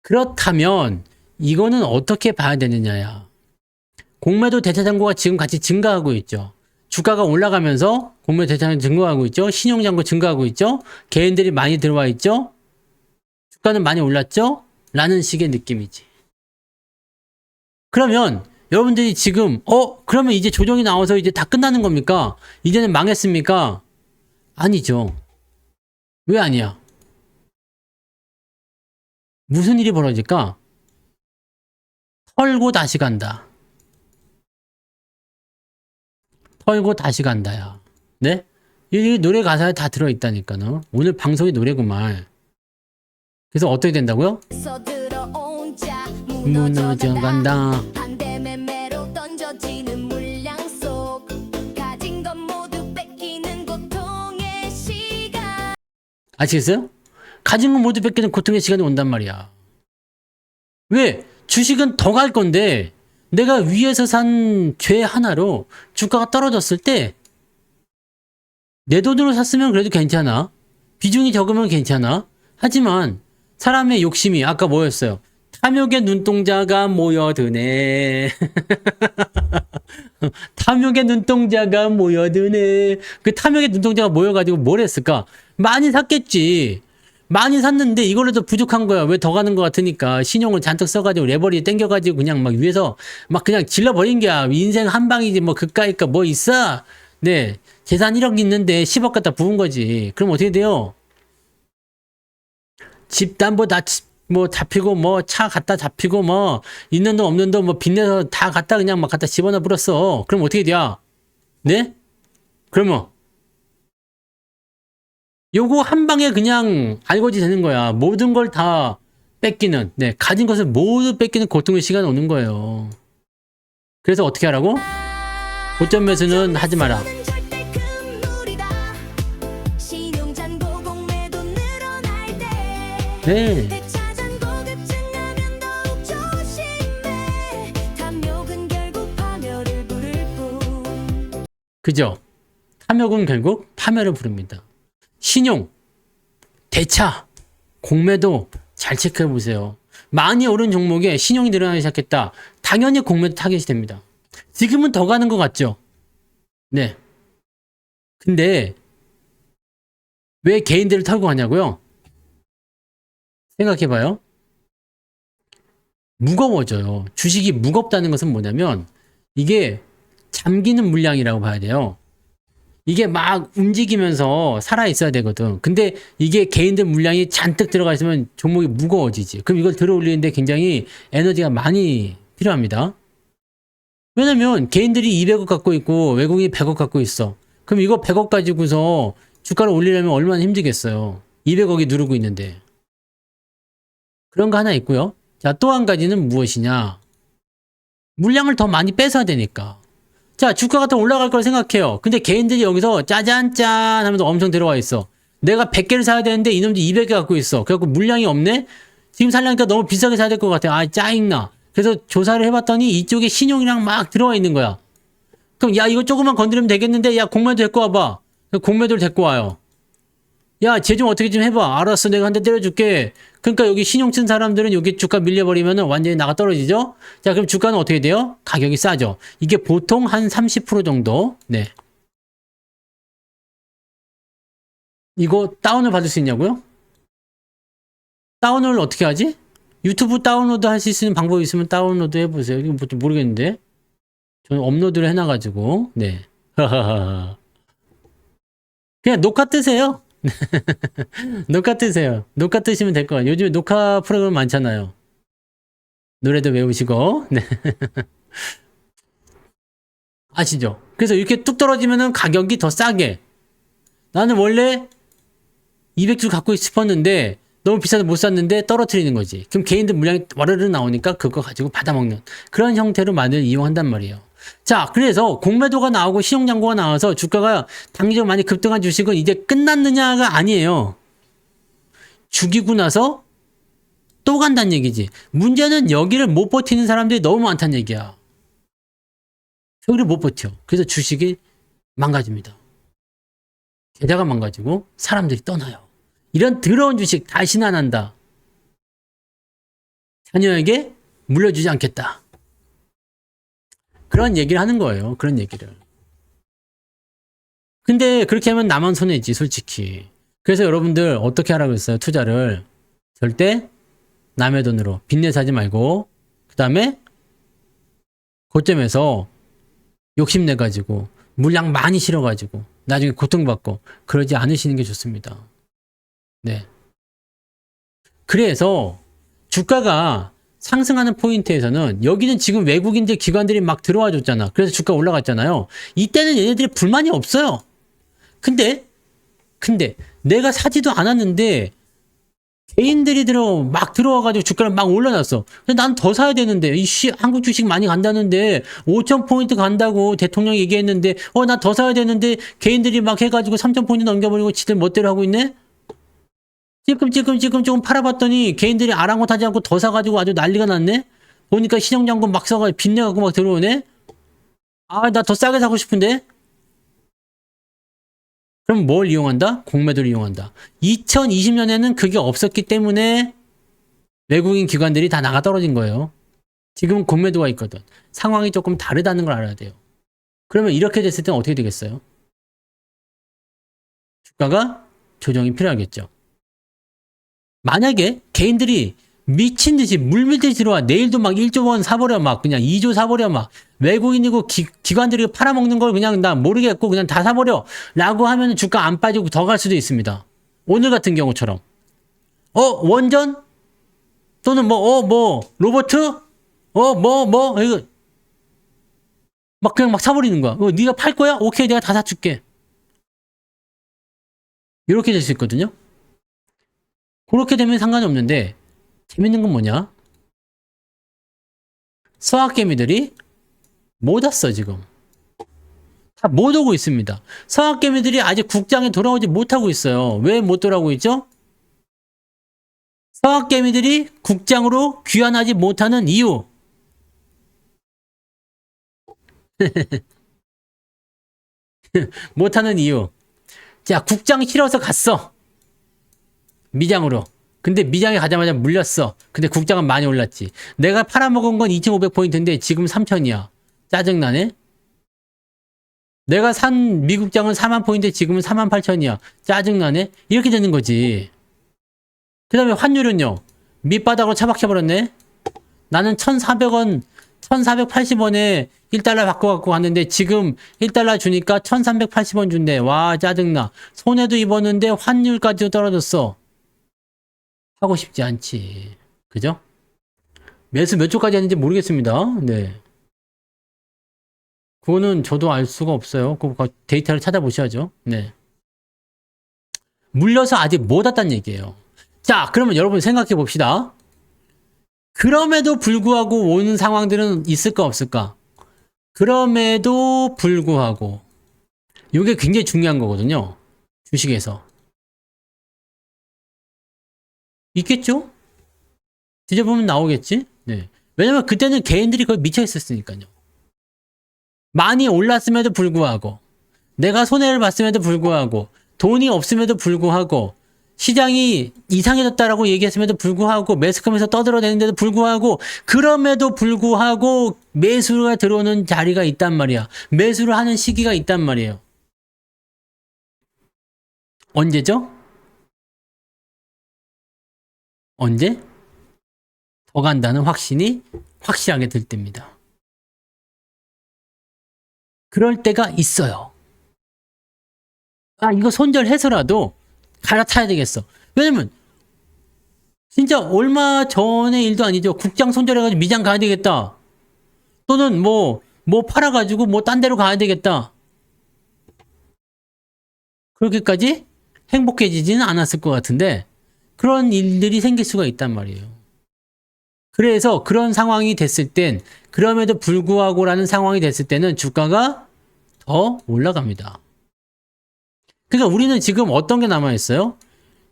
그렇다면 이거는 어떻게 봐야 되느냐야. 공매도 대차장고가 지금 같이 증가하고 있죠. 주가가 올라가면서 공매도 대차장고 증가하고 있죠. 신용장고 증가하고 있죠. 개인들이 많이 들어와 있죠. 주가는 많이 올랐죠. 라는 식의 느낌이지. 그러면 여러분들이 지금 그러면 이제 조정이 나와서 이제 다 끝나는 겁니까? 이제는 망했습니까? 아니죠. 왜 아니야? 무슨 일이 벌어질까? 털고 다시 간다. 털고 다시 간다야. 네? 이 노래 가사에 다 들어있다니까, 너. 오늘 방송이 노래구만. 그래서 어떻게 된다고요? 들어온 자 무너져 간다. 반대 매매로 던져지는 물량 속 가진 것 모두 뺏기는 고통의 시간. 아시겠어요? 가진 거 모두 뺏기는 고통의 시간이 온단 말이야. 왜? 주식은 더 갈 건데 내가 위에서 산 죄 하나로 주가가 떨어졌을 때 내 돈으로 샀으면 그래도 괜찮아. 비중이 적으면 괜찮아. 하지만 사람의 욕심이 아까 뭐였어요? 탐욕의 눈동자가 모여드네. 탐욕의 눈동자가 모여드네. 그 탐욕의 눈동자가 모여가지고 뭘 했을까? 많이 샀겠지. 많이 샀는데 이걸로도 부족한 거야. 왜 더 가는 것 같으니까 신용을 잔뜩 써가지고 레버리지 땡겨가지고 그냥 막 위에서 막 그냥 질러버린 거야. 인생 한 방이지 뭐 그까이까 뭐 있어? 네, 재산 1억 있는데 10억 갖다 부은 거지. 그럼 어떻게 돼요? 집 담보 다 뭐 잡히고 뭐 차 갖다 잡히고 뭐 있는 돈 없는 돈 뭐 빚내서 다 갖다 그냥 막 갖다 집어넣어 버렸어. 그럼 어떻게 돼요? 네? 그러면 요거 한 방에 그냥 알고지 되는 거야. 모든 걸 다 뺏기는, 네, 가진 것을 모두 뺏기는 고통의 시간이 오는 거예요. 그래서 어떻게 하라고? 고점 매수는 하지 마라. 절대 금물이다. 신용잔고 공매도 늘어날 때 네. 대차잔고 급증하면 더욱 조심해. 탐욕은 결국 파멸을 부를 뿐. 그죠? 탐욕은 결국 파멸을 부릅니다. 신용, 대차, 공매도 잘 체크해 보세요. 많이 오른 종목에 신용이 늘어나기 시작했다. 당연히 공매도 타겟이 됩니다. 지금은 더 가는 것 같죠? 네. 근데 왜 개인들을 털고 가냐고요? 생각해 봐요. 무거워져요. 주식이 무겁다는 것은 뭐냐면 이게 잠기는 물량이라고 봐야 돼요. 이게 막 움직이면서 살아 있어야 되거든. 근데 이게 개인들 물량이 잔뜩 들어가 있으면 종목이 무거워지지. 그럼 이걸 들어 올리는데 굉장히 에너지가 많이 필요합니다. 왜냐면 개인들이 200억 갖고 있고 외국인이 100억 갖고 있어. 그럼 이거 100억 가지고서 주가를 올리려면 얼마나 힘들겠어요. 200억이 누르고 있는데. 그런 거 하나 있고요. 자, 또 한 가지는 무엇이냐. 물량을 더 많이 뺏어야 되니까. 자, 주가가 더 올라갈 걸 생각해요. 근데 개인들이 여기서 짜잔짠 하면서 엄청 들어와 있어. 내가 100개를 사야 되는데 이놈들이 200개 갖고 있어. 그래갖고 물량이 없네? 지금 살려니까 너무 비싸게 사야 될 것 같아. 아, 짜증나. 그래서 조사를 해봤더니 이쪽에 신용이랑 막 들어와 있는 거야. 그럼 야, 이거 조금만 건드리면 되겠는데? 야, 공매도 데리고 와봐. 공매도를 데리고 와요. 야, 쟤 좀 어떻게 좀 해봐. 알았어, 내가 한 대 때려줄게. 그러니까 여기 신용 쓴 사람들은 여기 주가 밀려버리면 완전히 나가 떨어지죠? 자, 그럼 주가는 어떻게 돼요? 가격이 싸죠. 이게 보통 한 30% 정도. 네. 이거 다운을 받을 수 있냐고요? 다운을 어떻게 하지? 유튜브 다운로드 할 수 있는 방법이 있으면 다운로드 해보세요. 이거 뭐 모르겠는데. 저는 업로드를 해놔가지고. 네. 그냥 녹화 뜨세요. 녹화 뜨세요. 녹화 뜨시면 될 거예요. 요즘에 녹화 프로그램 많잖아요. 노래도 외우시고. 네. 아시죠? 그래서 이렇게 뚝 떨어지면은 가격이 더 싸게. 나는 원래 200주 갖고 싶었는데 너무 비싸서 못 샀는데 떨어뜨리는 거지. 그럼 개인들 물량이 와르르 나오니까 그거 가지고 받아먹는 그런 형태로 많이 이용한단 말이에요. 자, 그래서 공매도가 나오고 신용잔고가 나와서 주가가 단기적으로 많이 급등한 주식은 이제 끝났느냐가 아니에요. 죽이고 나서 또 간다는 얘기지. 문제는 여기를 못 버티는 사람들이 너무 많다는 얘기야. 저기를 못 버텨. 그래서 주식이 망가집니다. 계좌가 망가지고 사람들이 떠나요. 이런 더러운 주식 다시는 안 한다. 자녀에게 물려주지 않겠다. 그런 얘기를 하는 거예요. 그런 얘기를. 근데 그렇게 하면 나만 손해지, 솔직히. 그래서 여러분들 어떻게 하라고 했어요? 투자를. 절대 남의 돈으로 빚내서 하지 말고, 그 다음에 고점에서 욕심내가지고 물량 많이 실어가지고 나중에 고통받고 그러지 않으시는 게 좋습니다. 네. 그래서 주가가 상승하는 포인트에서는 여기는 지금 외국인들 기관들이 막 들어와 줬잖아. 그래서 주가 올라갔잖아요. 이때는 얘네들이 불만이 없어요. 근데 내가 사지도 않았는데 개인들이 막 들어와가지고 주가를 막 올려놨어. 근데 난 더 사야 되는데, 한국 주식 많이 간다는데, 5,000포인트 간다고 대통령이 얘기했는데, 나 더 사야 되는데, 개인들이 막 해가지고 3,000포인트 넘겨버리고 지들 멋대로 하고 있네? 찔끔찔끔 조금 팔아봤더니, 개인들이 아랑곳하지 않고 더 사가지고 아주 난리가 났네? 보니까 신용장군 막 사가지고 빚내갖고 막 들어오네? 아, 나 더 싸게 사고 싶은데? 그럼 뭘 이용한다? 공매도를 이용한다. 2020년에는 그게 없었기 때문에 외국인 기관들이 다 나가 떨어진 거예요. 지금은 공매도가 있거든. 상황이 조금 다르다는 걸 알아야 돼요. 그러면 이렇게 됐을 때는 어떻게 되겠어요? 주가가 조정이 필요하겠죠. 만약에 개인들이 미친 듯이 물밀듯이 들어와 내일도 막 1조 원 사버려 막 그냥 2조 사버려 막 외국인이고 기관들이 팔아먹는 걸 그냥 나 모르겠고 그냥 다 사버려 라고 하면 주가 안 빠지고 더 갈 수도 있습니다. 오늘 같은 경우처럼 원전 또는 로버트 이거 막 그냥 막 사버리는 거야. 네가 팔 거야? 오케이 내가 다 사줄게. 이렇게 될 수 있거든요. 그렇게 되면 상관이 없는데 재밌는 건 뭐냐? 서학개미들이 못 왔어 지금. 다 못 오고 있습니다. 서학개미들이 아직 국장에 돌아오지 못하고 있어요. 왜 못 돌아오고 있죠? 서학개미들이 국장으로 귀환하지 못하는 이유. 못하는 이유. 자, 국장 싫어서 갔어. 미장으로. 근데 미장에 가자마자 물렸어. 근데 국장은 많이 올랐지. 내가 팔아먹은 건 2,500포인트인데 지금 3,000이야. 짜증나네. 내가 산 미국장은 40,000포인트 지금은 48,000이야. 짜증나네. 이렇게 되는 거지. 그 다음에 환율은요. 밑바닥으로 처박혀버렸네. 나는 1,400원, 1,480원에 1달러 바꿔갖고 갔는데 지금 1달러 주니까 1,380원 준대. 와, 짜증나. 손해도 입었는데 환율까지도 떨어졌어. 하고 싶지 않지. 그죠? 매수 몇 초까지 하는지 모르겠습니다. 네. 그거는 저도 알 수가 없어요. 그 데이터를 찾아보셔야죠. 네. 물려서 아직 못 왔다는 얘기예요. 자, 그러면 여러분 생각해 봅시다. 그럼에도 불구하고 오는 상황들은 있을까 없을까? 그럼에도 불구하고 이게 굉장히 중요한 거거든요. 주식에서. 있겠죠? 뒤져보면 나오겠지? 네. 왜냐면 그때는 개인들이 거의 미쳐 있었으니까요. 많이 올랐음에도 불구하고, 내가 손해를 봤음에도 불구하고, 돈이 없음에도 불구하고, 시장이 이상해졌다라고 얘기했음에도 불구하고, 매스컴에서 떠들어대는데도 불구하고, 그럼에도 불구하고, 매수가 들어오는 자리가 있단 말이야. 매수를 하는 시기가 있단 말이에요. 언제죠? 언제? 더 간다는 확신이 확실하게 들 때입니다. 그럴 때가 있어요. 아, 이거 손절해서라도 갈아타야 되겠어. 왜냐면 진짜 얼마 전의 일도 아니죠. 국장 손절해가지고 미장 가야 되겠다. 또는 뭐 팔아가지고 딴 데로 가야 되겠다. 그렇게까지 행복해지지는 않았을 것 같은데 그런 일들이 생길 수가 있단 말이에요. 그래서 그런 상황이 됐을 땐 그럼에도 불구하고라는 상황이 됐을 때는 주가가 더 올라갑니다. 그러니까 우리는 지금 어떤 게 남아있어요?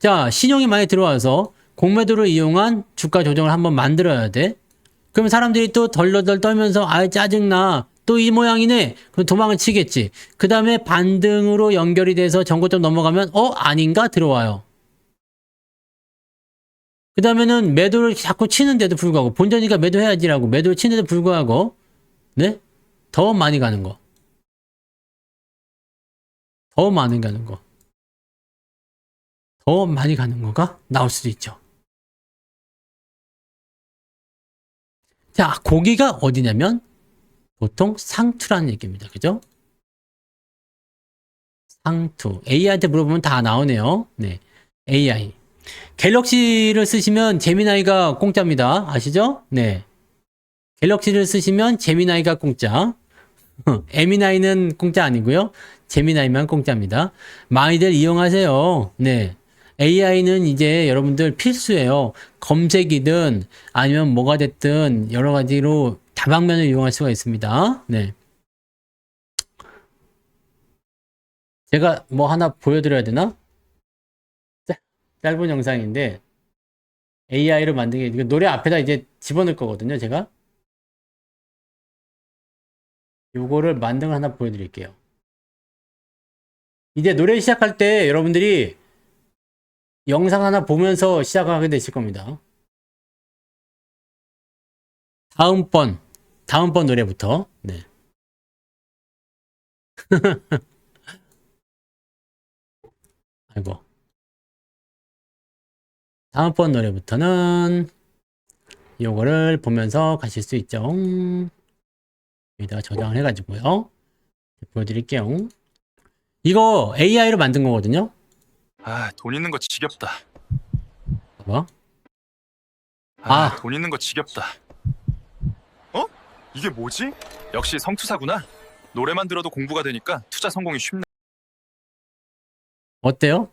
자, 신용이 많이 들어와서 공매도를 이용한 주가 조정을 한번 만들어야 돼. 그러면 사람들이 또 덜덜덜 떨면서 아 짜증나 또 이 모양이네. 그럼 도망을 치겠지. 그 다음에 반등으로 연결이 돼서 전고점 넘어가면 아닌가 들어와요. 그 다음에는 매도를 자꾸 치는데도 불구하고 본전이니까 매도해야지라고 매도를 치는데도 불구하고 네? 더 많이 가는 거. 더 많이 가는 거. 더 많이 가는 거가 나올 수도 있죠. 자, 거기가 어디냐면 보통 상투라는 얘기입니다. 그죠? 상투. AI한테 물어보면 다 나오네요. 네. AI. 갤럭시를 쓰시면 제미나이가 공짜입니다. 아시죠? 네. 갤럭시를 쓰시면 제미나이가 공짜. 에미나이는 공짜 아니고요. 제미나이만 공짜입니다. 많이들 이용하세요. 네. AI는 이제 여러분들 필수예요. 검색이든 아니면 뭐가 됐든 여러 가지로 다방면을 이용할 수가 있습니다. 네. 제가 뭐 하나 보여드려야 되나? 짧은 영상인데 AI로 만든 게 이거 노래 앞에다 이제 집어넣을 거거든요. 제가 요거를 만든 걸 하나 보여드릴게요. 이제 노래 시작할 때 여러분들이 영상 하나 보면서 시작하게 되실 겁니다. 다음번 노래부터. 네. 아이고. 다음번 노래부터는 요거를 보면서 가실 수 있죠. 여기다가 저장을 해가지고요. 보여드릴게요. 이거 AI로 만든 거거든요. 돈 있는 거 지겹다. 봐봐. 돈 있는 거 지겹다. 어? 이게 뭐지? 역시 성투사구나. 노래만 들어도 공부가 되니까 투자 성공이 쉽네. 어때요?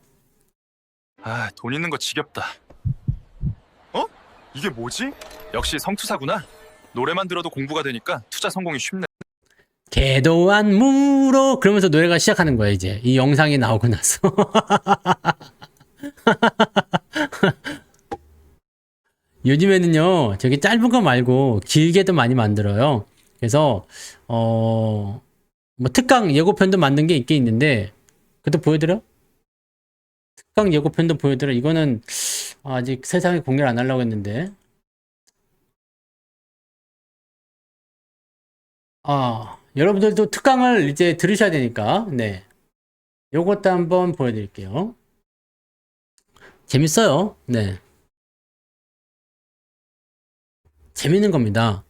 돈 있는 거 지겹다. 어? 이게 뭐지? 역시 성투사구나. 노래만 들어도 공부가 되니까 투자 성공이 쉽네. 개도한 무로 그러면서 노래가 시작하는 거야 이제 이 영상이 나오고 나서. 요즘에는요 저기 짧은 거 말고 길게도 많이 만들어요. 그래서 뭐 특강 예고편도 만든 게 있긴 있는데 그것도 보여드려? 특강 예고편도 보여드려. 이거는 아직 세상에 공개를 안 하려고 했는데 여러분들도 특강을 이제 들으셔야 되니까, 네. 요것도 한번 보여드릴게요. 재밌어요. 네. 재밌는 겁니다.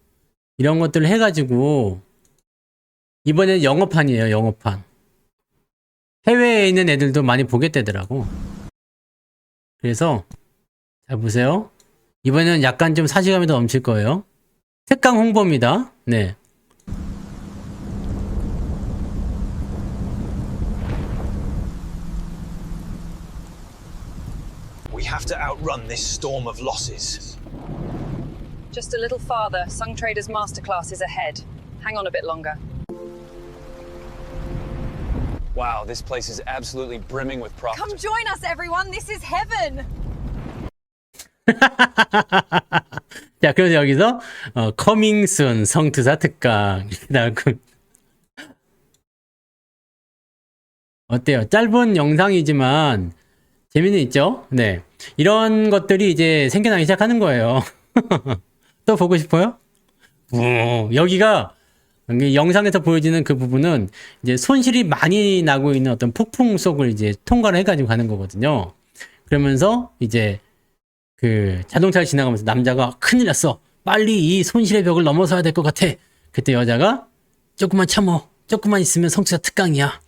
이런 것들을 해가지고, 이번에는 영어판이에요, 영어판. 해외에 있는 애들도 많이 보겠대더라고. 그래서, 잘 보세요. 이번에는 약간 좀 사실감이 더 넘칠 거예요. 특강 홍보입니다. 네. We have to outrun this storm of losses. Just a little farther. Sung Traders Masterclass is ahead. Hang on a bit longer. Wow, this place is absolutely brimming with profit. Come join us, everyone. This is heaven. 자, 그래서 여기서 coming soon 성투사 특강 이렇게 나오고 어때요? 짧은 영상이지만 재미는 있죠? 네. 이런 것들이 이제 생겨나기 시작하는 거예요. 또 보고 싶어요? 여기가 영상에서 보여지는 그 부분은 이제 손실이 많이 나고 있는 어떤 폭풍 속을 이제 통과를 해가지고 가는 거거든요. 그러면서 이제 그 자동차를 지나가면서 남자가 큰일 났어. 빨리 이 손실의 벽을 넘어서야 될 것 같아. 그때 여자가 조금만 참어. 조금만 있으면 성투사 특강이야.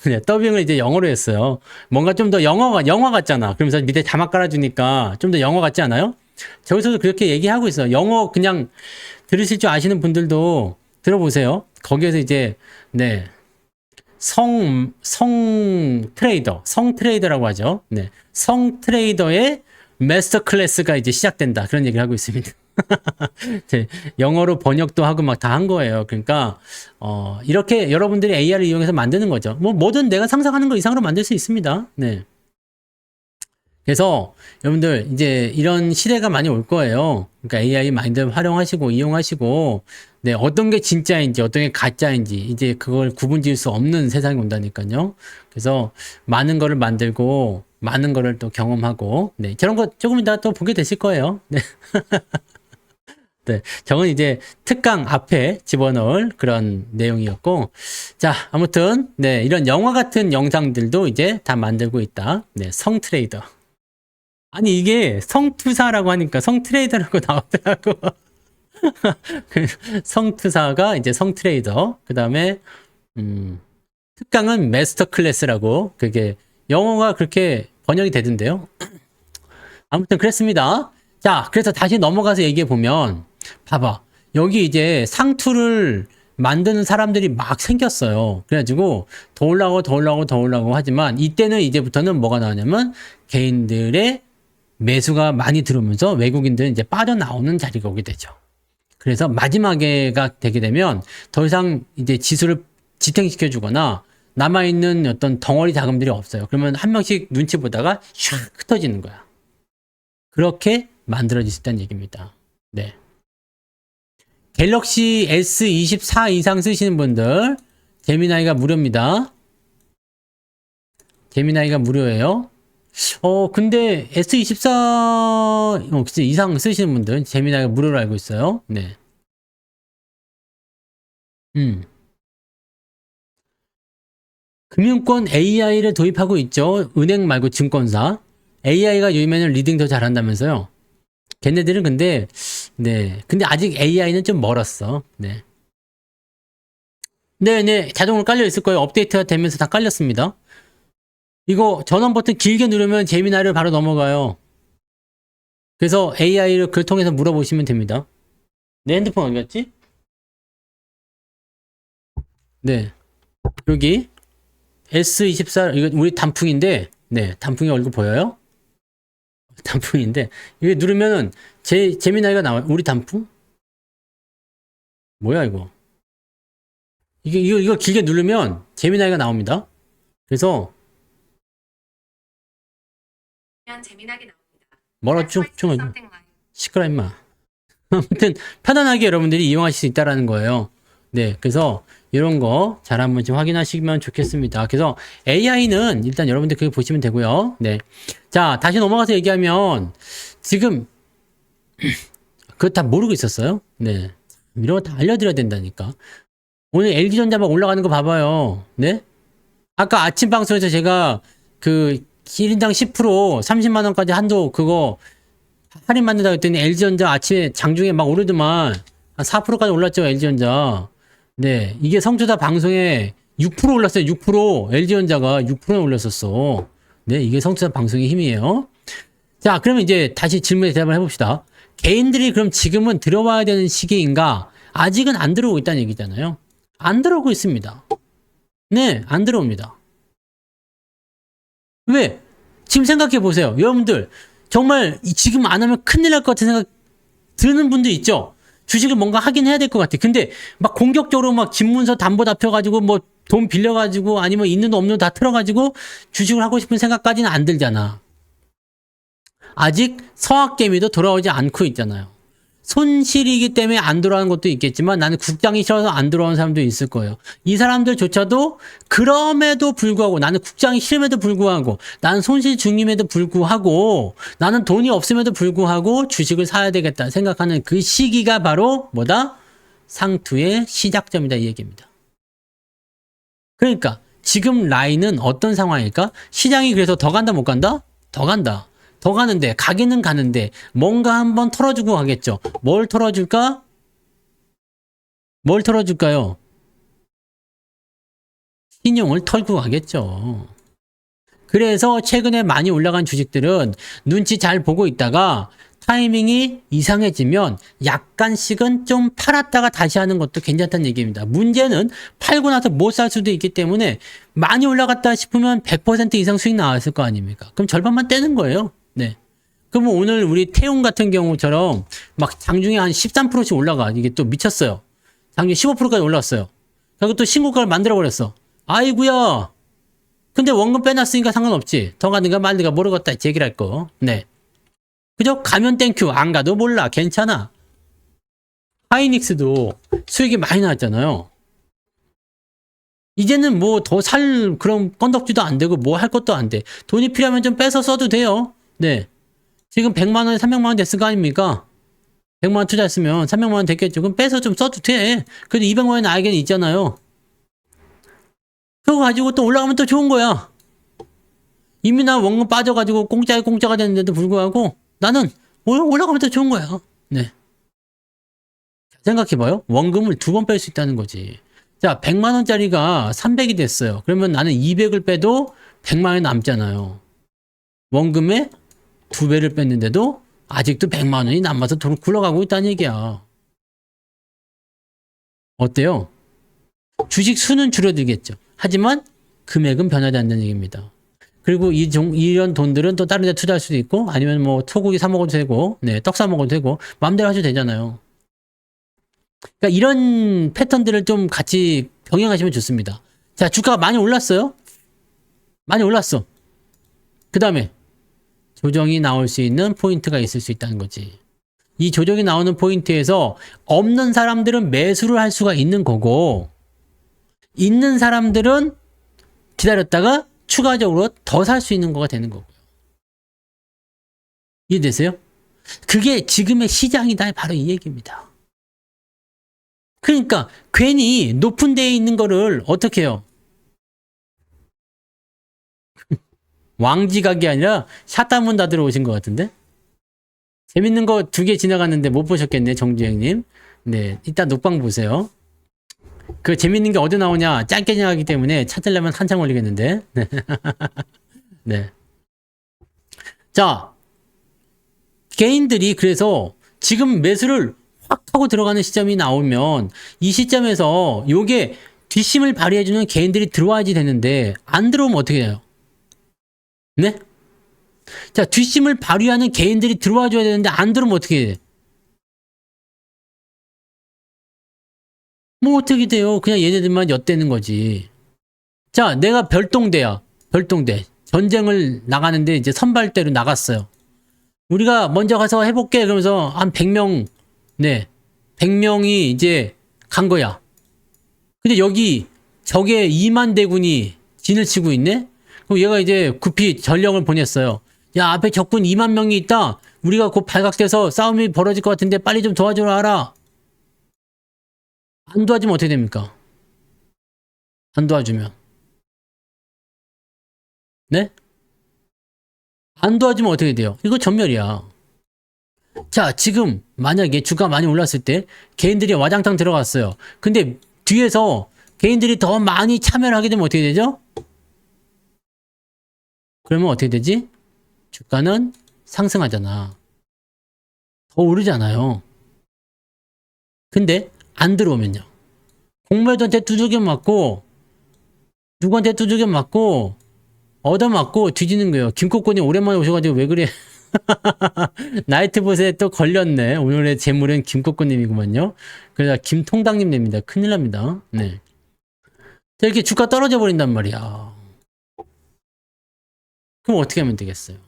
네, 더빙을 이제 영어로 했어요. 뭔가 좀 더 영화 같잖아. 그러면서 밑에 자막 깔아주니까 좀 더 영어 같지 않아요? 저기서도 그렇게 얘기하고 있어요. 영어 그냥 들으실 줄 아시는 분들도 들어보세요. 거기에서 이제, 네. 성 트레이더라고 하죠. 네. 성 트레이더의 마스터 클래스가 이제 시작된다. 그런 얘기를 하고 있습니다. 영어로 번역도 하고 막 다 한 거예요. 그러니까 이렇게 여러분들이 AI를 이용해서 만드는 거죠. 뭐 뭐든 내가 상상하는 거 이상으로 만들 수 있습니다. 네. 그래서 여러분들 이제 이런 시대가 많이 올 거예요. 그러니까 AI 많이들 활용하시고 이용하시고 네, 어떤 게 진짜인지, 어떤 게 가짜인지, 이제 그걸 구분 지을 수 없는 세상이 온다니까요. 그래서 많은 거를 만들고, 많은 거를 또 경험하고, 네, 저런 거 조금 이따 또 보게 되실 거예요. 네. 네, 저건 이제 특강 앞에 집어넣을 그런 내용이었고, 자, 아무튼, 네, 이런 영화 같은 영상들도 이제 다 만들고 있다. 네, 성트레이더. 아니, 이게 성투사라고 하니까 성트레이더라고 나오더라고. 그 성투사가 이제 성트레이더. 그 다음에, 특강은 마스터 클래스라고, 그게 영어가 그렇게 번역이 되던데요. 아무튼 그랬습니다. 자, 그래서 다시 넘어가서 얘기해 보면, 봐봐. 여기 이제 상투를 만드는 사람들이 막 생겼어요. 그래가지고 더 올라가고 더 올라가고 더 올라가고 하지만 이때는 이제부터는 뭐가 나오냐면 개인들의 매수가 많이 들어오면서 외국인들은 이제 빠져나오는 자리가 오게 되죠. 그래서 마지막에가 되게 되면 더 이상 이제 지수를 지탱시켜 주거나 남아있는 어떤 덩어리 자금들이 없어요. 그러면 한 명씩 눈치 보다가 슉 흩어지는 거야. 그렇게 만들어질 수 있다는 얘기입니다. 네. 갤럭시 S24 이상 쓰시는 분들 제미나이가 무료입니다. 제미나이가 무료예요. 근데 S24 이상 쓰시는 분들 제미나이가 무료로 알고 있어요. 네. 금융권 AI를 도입하고 있죠. 은행 말고 증권사. AI가 요즘에는 리딩 더 잘한다면서요. 걔네들은 근데 아직 AI는 좀 멀었어. 네. 자동으로 깔려 있을 거예요. 업데이트가 되면서 다 깔렸습니다. 이거 전원 버튼 길게 누르면 제미나이를 바로 넘어가요. 그래서 AI를 그걸 통해서 물어보시면 됩니다. 내 핸드폰 어디 갔지? 네. 여기 S24 이거 우리 단풍인데, 네, 단풍이 얼굴 보여요? 단풍인데 이게 누르면은 제미나이가 나와요. 우리 단풍? 뭐야 이거? 이거 길게 누르면 제미나이가 나옵니다. 그래서 뭐라 쭉쭉 시끄러 임마. 아무튼 편안하게 여러분들이 이용하실 수 있다라는 거예요. 네, 그래서 이런 거 잘 한번 좀 확인하시면 좋겠습니다. 그래서 AI는 일단 여러분들 그거 보시면 되고요. 네, 자 다시 넘어가서 얘기하면 지금 그거 다 모르고 있었어요. 네, 이런 거 다 알려드려야 된다니까. 오늘 LG전자 막 올라가는 거 봐봐요. 네, 아까 아침 방송에서 제가 그 1인당 10% 30만 원까지 한도 그거 할인 받는다고 했더니 LG전자 아침에 장중에 막 오르더만 한 4%까지 올랐죠. LG전자. 네, 이게 성투사 방송에 6% 올랐어요. 6%. LG전자가 6%나 올렸었어. 네, 이게 성투사 방송의 힘이에요. 자, 그러면 이제 다시 질문에 대답을 해봅시다. 개인들이 그럼 지금은 들어와야 되는 시기인가? 아직은 안 들어오고 있다는 얘기잖아요. 안 들어오고 있습니다. 네, 안 들어옵니다. 왜? 지금 생각해 보세요. 여러분들, 정말 지금 안 하면 큰일 날 것 같은 생각 드는 분들 있죠? 주식을 뭔가 하긴 해야 될 것 같아. 근데 막 공격적으로 막 집문서 담보 잡혀가지고 뭐 돈 빌려가지고 아니면 있는 돈 없는 돈 다 틀어가지고 주식을 하고 싶은 생각까지는 안 들잖아. 아직 서학개미도 돌아오지 않고 있잖아요. 손실이기 때문에 안 돌아오는 것도 있겠지만 나는 국장이 싫어서 안 돌아오는 사람도 있을 거예요. 이 사람들조차도 그럼에도 불구하고 나는 국장이 싫음에도 불구하고 나는 손실 중임에도 불구하고 나는 돈이 없음에도 불구하고 주식을 사야 되겠다 생각하는 그 시기가 바로 뭐다? 상투의 시작점이다 이 얘기입니다. 그러니까 지금 라인은 어떤 상황일까? 시장이 그래서 더 간다 못 간다? 더 간다. 더 가는데 가기는 가는데 뭔가 한번 털어주고 가겠죠. 뭘 털어줄까? 뭘 털어줄까요? 신용을 털고 가겠죠. 그래서 최근에 많이 올라간 주식들은 눈치 잘 보고 있다가 타이밍이 이상해지면 약간씩은 좀 팔았다가 다시 하는 것도 괜찮다는 얘기입니다. 문제는 팔고 나서 못 살 수도 있기 때문에 많이 올라갔다 싶으면 100% 이상 수익 나왔을 거 아닙니까? 그럼 절반만 떼는 거예요. 네. 그러면 오늘 우리 태용 같은 경우처럼 막 장중에 한 13%씩 올라가. 이게 또 미쳤어요. 장중에 15%까지 올랐어요. 그리고 또 신고가를 만들어버렸어. 아이구야. 근데 원금 빼놨으니까 상관없지. 더 가든가 말든가 모르겠다. 얘기를 할 거. 네. 그죠? 가면 땡큐. 안 가도 몰라. 괜찮아. 하이닉스도 수익이 많이 나왔잖아요. 이제는 뭐 더 살 그런 건덕지도 안 되고 뭐 할 것도 안 돼. 돈이 필요하면 좀 빼서 써도 돼요. 네. 지금 100만 원에 300만 원 됐을 거 아닙니까? 100만 원 투자했으면 300만 원 됐겠죠. 그럼 빼서 좀 써도 돼. 그래도 200만 원이 나에게는 있잖아요. 그거 가지고 또 올라가면 또 좋은 거야. 이미 나 원금 빠져가지고 공짜가 됐는데도 불구하고 나는 올라가면 더 좋은 거야. 네. 생각해봐요. 원금을 2번 뺄 수 있다는 거지. 자, 100만 원짜리가 300이 됐어요. 그러면 나는 200을 빼도 100만 원이 남잖아요. 원금의 2배를 뺐는데도 아직도 100만 원이 남아서 돈 굴러가고 있다는 얘기야. 어때요? 주식 수는 줄어들겠죠. 하지만 금액은 변하지 않는 얘기입니다. 그리고 이런 돈들은 또 다른 데 투자할 수도 있고, 아니면 뭐 소고기 사 먹어도 되고, 네, 떡 사 먹어도 되고, 마음대로 하셔도 되잖아요. 그러니까 이런 패턴들을 좀 같이 병행하시면 좋습니다. 자, 주가가 많이 올랐어요? 많이 올랐어. 그 다음에 조정이 나올 수 있는 포인트가 있을 수 있다는 거지. 이 조정이 나오는 포인트에서 없는 사람들은 매수를 할 수가 있는 거고, 있는 사람들은 기다렸다가 추가적으로 더 살 수 있는 거가 되는 거고요. 이해되세요? 그게 지금의 시장이다. 바로 이 얘기입니다. 그러니까 괜히 높은 데에 있는 거를 어떻게 해요? 왕지각이 아니라 샷다문 닫으러 오신 것 같은데? 재밌는 거 2개 지나갔는데 못 보셨겠네, 정주행님. 네, 이따 녹방 보세요. 그 재밌는 게 어디 나오냐? 짧게 지나가기 때문에 찾으려면 한참 걸리겠는데. 네. 네. 자, 개인들이 그래서 지금 매수를 확 하고 들어가는 시점이 나오면 이 시점에서 요게 뒷심을 발휘해주는 개인들이 들어와야지 되는데 안 들어오면 어떻게 해요? 네? 자, 뒷심을 발휘하는 개인들이 들어와 줘야 되는데 안 들어오면 어떻게 해? 뭐 어떻게 돼요? 그냥 얘네들만 엿대는 거지. 자, 내가 별동대야. 별동대. 전쟁을 나가는데 이제 선발대로 나갔어요. 우리가 먼저 가서 해볼게. 그러면서 한 100명, 네. 100명이 이제 간 거야. 근데 여기 적의 2만 대군이 진을 치고 있네? 그럼 얘가 이제 급히 전령을 보냈어요. 야, 앞에 적군 2만 명이 있다. 우리가 곧 발각돼서 싸움이 벌어질 것 같은데 빨리 좀 도와주라 하라. 안 도와주면 어떻게 됩니까? 안 도와주면. 네? 안 도와주면 어떻게 돼요? 이거 전멸이야. 자, 지금 만약에 주가 많이 올랐을 때 개인들이 와장창 들어갔어요. 근데 뒤에서 개인들이 더 많이 참여를 하게 되면 어떻게 되죠? 그러면 어떻게 되지? 주가는 상승하잖아. 더 오르잖아요. 근데 안 들어오면요. 공매도한테 두들겨 맞고 누구한테 두들겨 맞고 얻어맞고 뒤지는 거예요. 김코코님 오랜만에 오셔가지고 왜 그래? 나이트봇에 또 걸렸네. 오늘의 재물은 김코코님이구만요. 그래서 김통당님 냅니다. 큰일 납니다. 네. 자, 이렇게 주가 떨어져 버린단 말이야. 그럼 어떻게 하면 되겠어요?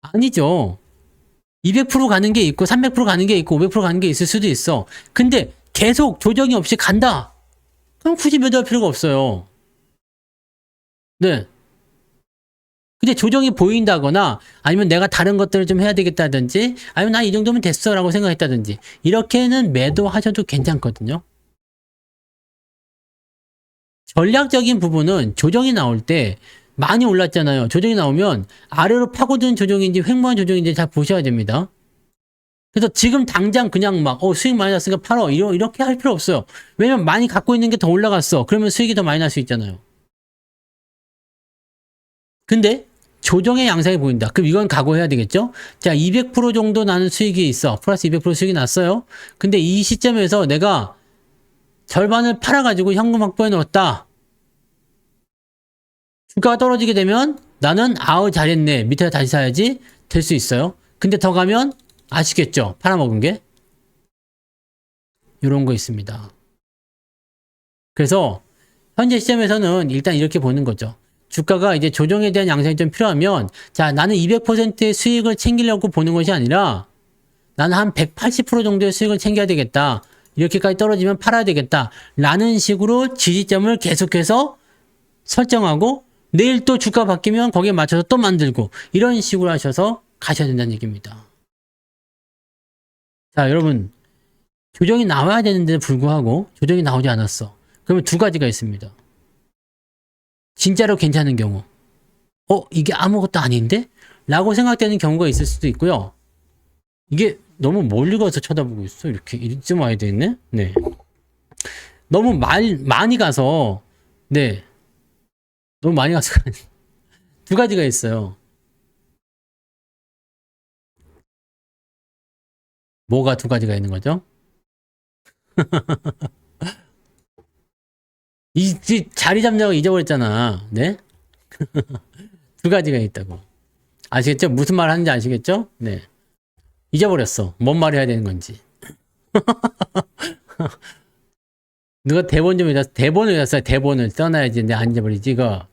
아니죠. 200% 가는 게 있고 300% 가는 게 있고 500% 가는 게 있을 수도 있어. 근데 계속 조정이 없이 간다. 그럼 굳이 매도할 필요가 없어요. 네. 근데 조정이 보인다거나 아니면 내가 다른 것들을 좀 해야 되겠다든지 아니면 나 이 정도면 됐어 라고 생각했다든지 이렇게는 매도하셔도 괜찮거든요. 전략적인 부분은 조정이 나올 때 많이 올랐잖아요. 조정이 나오면 아래로 파고드는 조정인지 횡보한 조정인지 잘 보셔야 됩니다. 그래서 지금 당장 그냥 막 수익 많이 났으니까 팔어 이렇게 할 필요 없어요. 왜냐면 많이 갖고 있는 게 더 올라갔어. 그러면 수익이 더 많이 날 수 있잖아요. 근데 조정의 양상이 보인다. 그럼 이건 각오해야 되겠죠? 자, 200% 정도 나는 수익이 있어. 플러스 200% 수익이 났어요. 근데 이 시점에서 내가 절반을 팔아가지고 현금 확보해 놓았다. 주가가 떨어지게 되면 나는 아우 잘했네. 밑에 다시 사야지. 될 수 있어요. 근데 더 가면 아시겠죠? 팔아먹은 게. 이런 거 있습니다. 그래서 현재 시점에서는 일단 이렇게 보는 거죠. 주가가 이제 조정에 대한 양상이 좀 필요하면 자, 나는 200%의 수익을 챙기려고 보는 것이 아니라 나는 한 180% 정도의 수익을 챙겨야 되겠다. 이렇게까지 떨어지면 팔아야 되겠다. 라는 식으로 지지점을 계속해서 설정하고 내일 또 주가 바뀌면 거기에 맞춰서 또 만들고 이런 식으로 하셔서 가셔야 된다는 얘기입니다. 자, 여러분. 조정이 나와야 되는데 불구하고 조정이 나오지 않았어. 그러면 두 가지가 있습니다. 진짜로 괜찮은 경우. 이게 아무것도 아닌데? 라고 생각되는 경우가 있을 수도 있고요. 이게 너무 멀리 가서 쳐다보고 있어. 이렇게 이쯤 와야 되겠네? 네. 너무 많이 가서, 네. 너무 많이 가서 두 가지가 있어요. 뭐가 두 가지가 있는 거죠? 이 자리 잡냐고 잊어버렸잖아. 네? 두 가지가 있다고. 아시겠죠? 무슨 말 하는지 아시겠죠? 네. 잊어버렸어. 뭔 말 해야 되는 건지. 누가 대본 좀 읽었어. 대본을 읽었어요. 대본을 써놔야지. 근데 안 잊어버리지, 이거.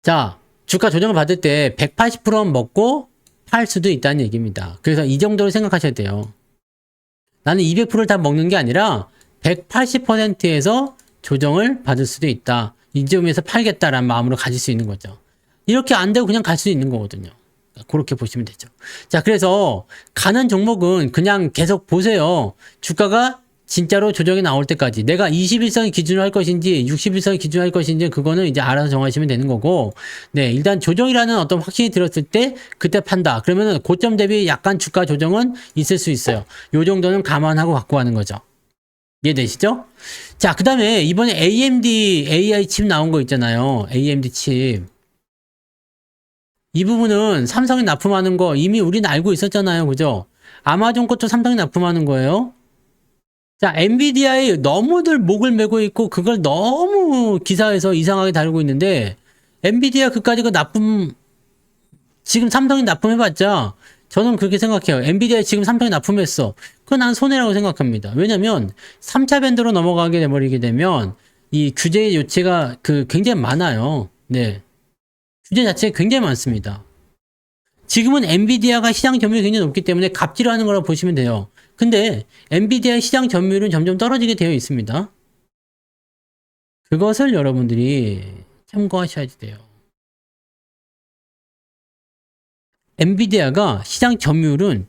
자, 주가 조정을 받을 때 180%는 먹고 팔 수도 있다는 얘기입니다. 그래서 이 정도로 생각하셔야 돼요. 나는 200%를 다 먹는 게 아니라 180%에서 조정을 받을 수도 있다. 이 점에서 팔겠다라는 마음으로 가질 수 있는 거죠. 이렇게 안 되고 그냥 갈 수 있는 거거든요. 그렇게 보시면 되죠. 자, 그래서 가는 종목은 그냥 계속 보세요. 주가가 진짜로 조정이 나올 때까지 내가 21선을 기준으로 할 것인지 61선을 기준으로 할 것인지 그거는 이제 알아서 정하시면 되는 거고, 네, 일단 조정이라는 어떤 확신이 들었을 때 그때 판다. 그러면은 고점 대비 약간 주가 조정은 있을 수 있어요. 요 정도는 감안하고 갖고 가는 거죠. 이해되시죠? 자, 그 다음에 이번에 AMD AI 칩 나온 거 있잖아요. AMD 칩. 이 부분은 삼성이 납품하는 거 이미 우리는 알고 있었잖아요. 그죠? 아마존 것도 삼성이 납품하는 거예요. 자, 엔비디아에 너무들 목을 메고 있고 그걸 너무 기사에서 이상하게 다루고 있는데, 엔비디아 그까지 그 지금 삼성이 납품해봤자 저는 그렇게 생각해요. 엔비디아 지금 삼성이 납품했어. 그건 난 손해라고 생각합니다. 왜냐면 3차 밴드로 넘어가게 돼버리게 되면 이 규제의 요체가 굉장히 많아요. 네. 규제 자체가 굉장히 많습니다. 지금은 엔비디아가 시장 점유율이 굉장히 높기 때문에 갑질을 하는 거라고 보시면 돼요. 근데 엔비디아의 시장 점유율은 점점 떨어지게 되어 있습니다. 그것을 여러분들이 참고하셔야 돼요. 엔비디아가 시장 점유율은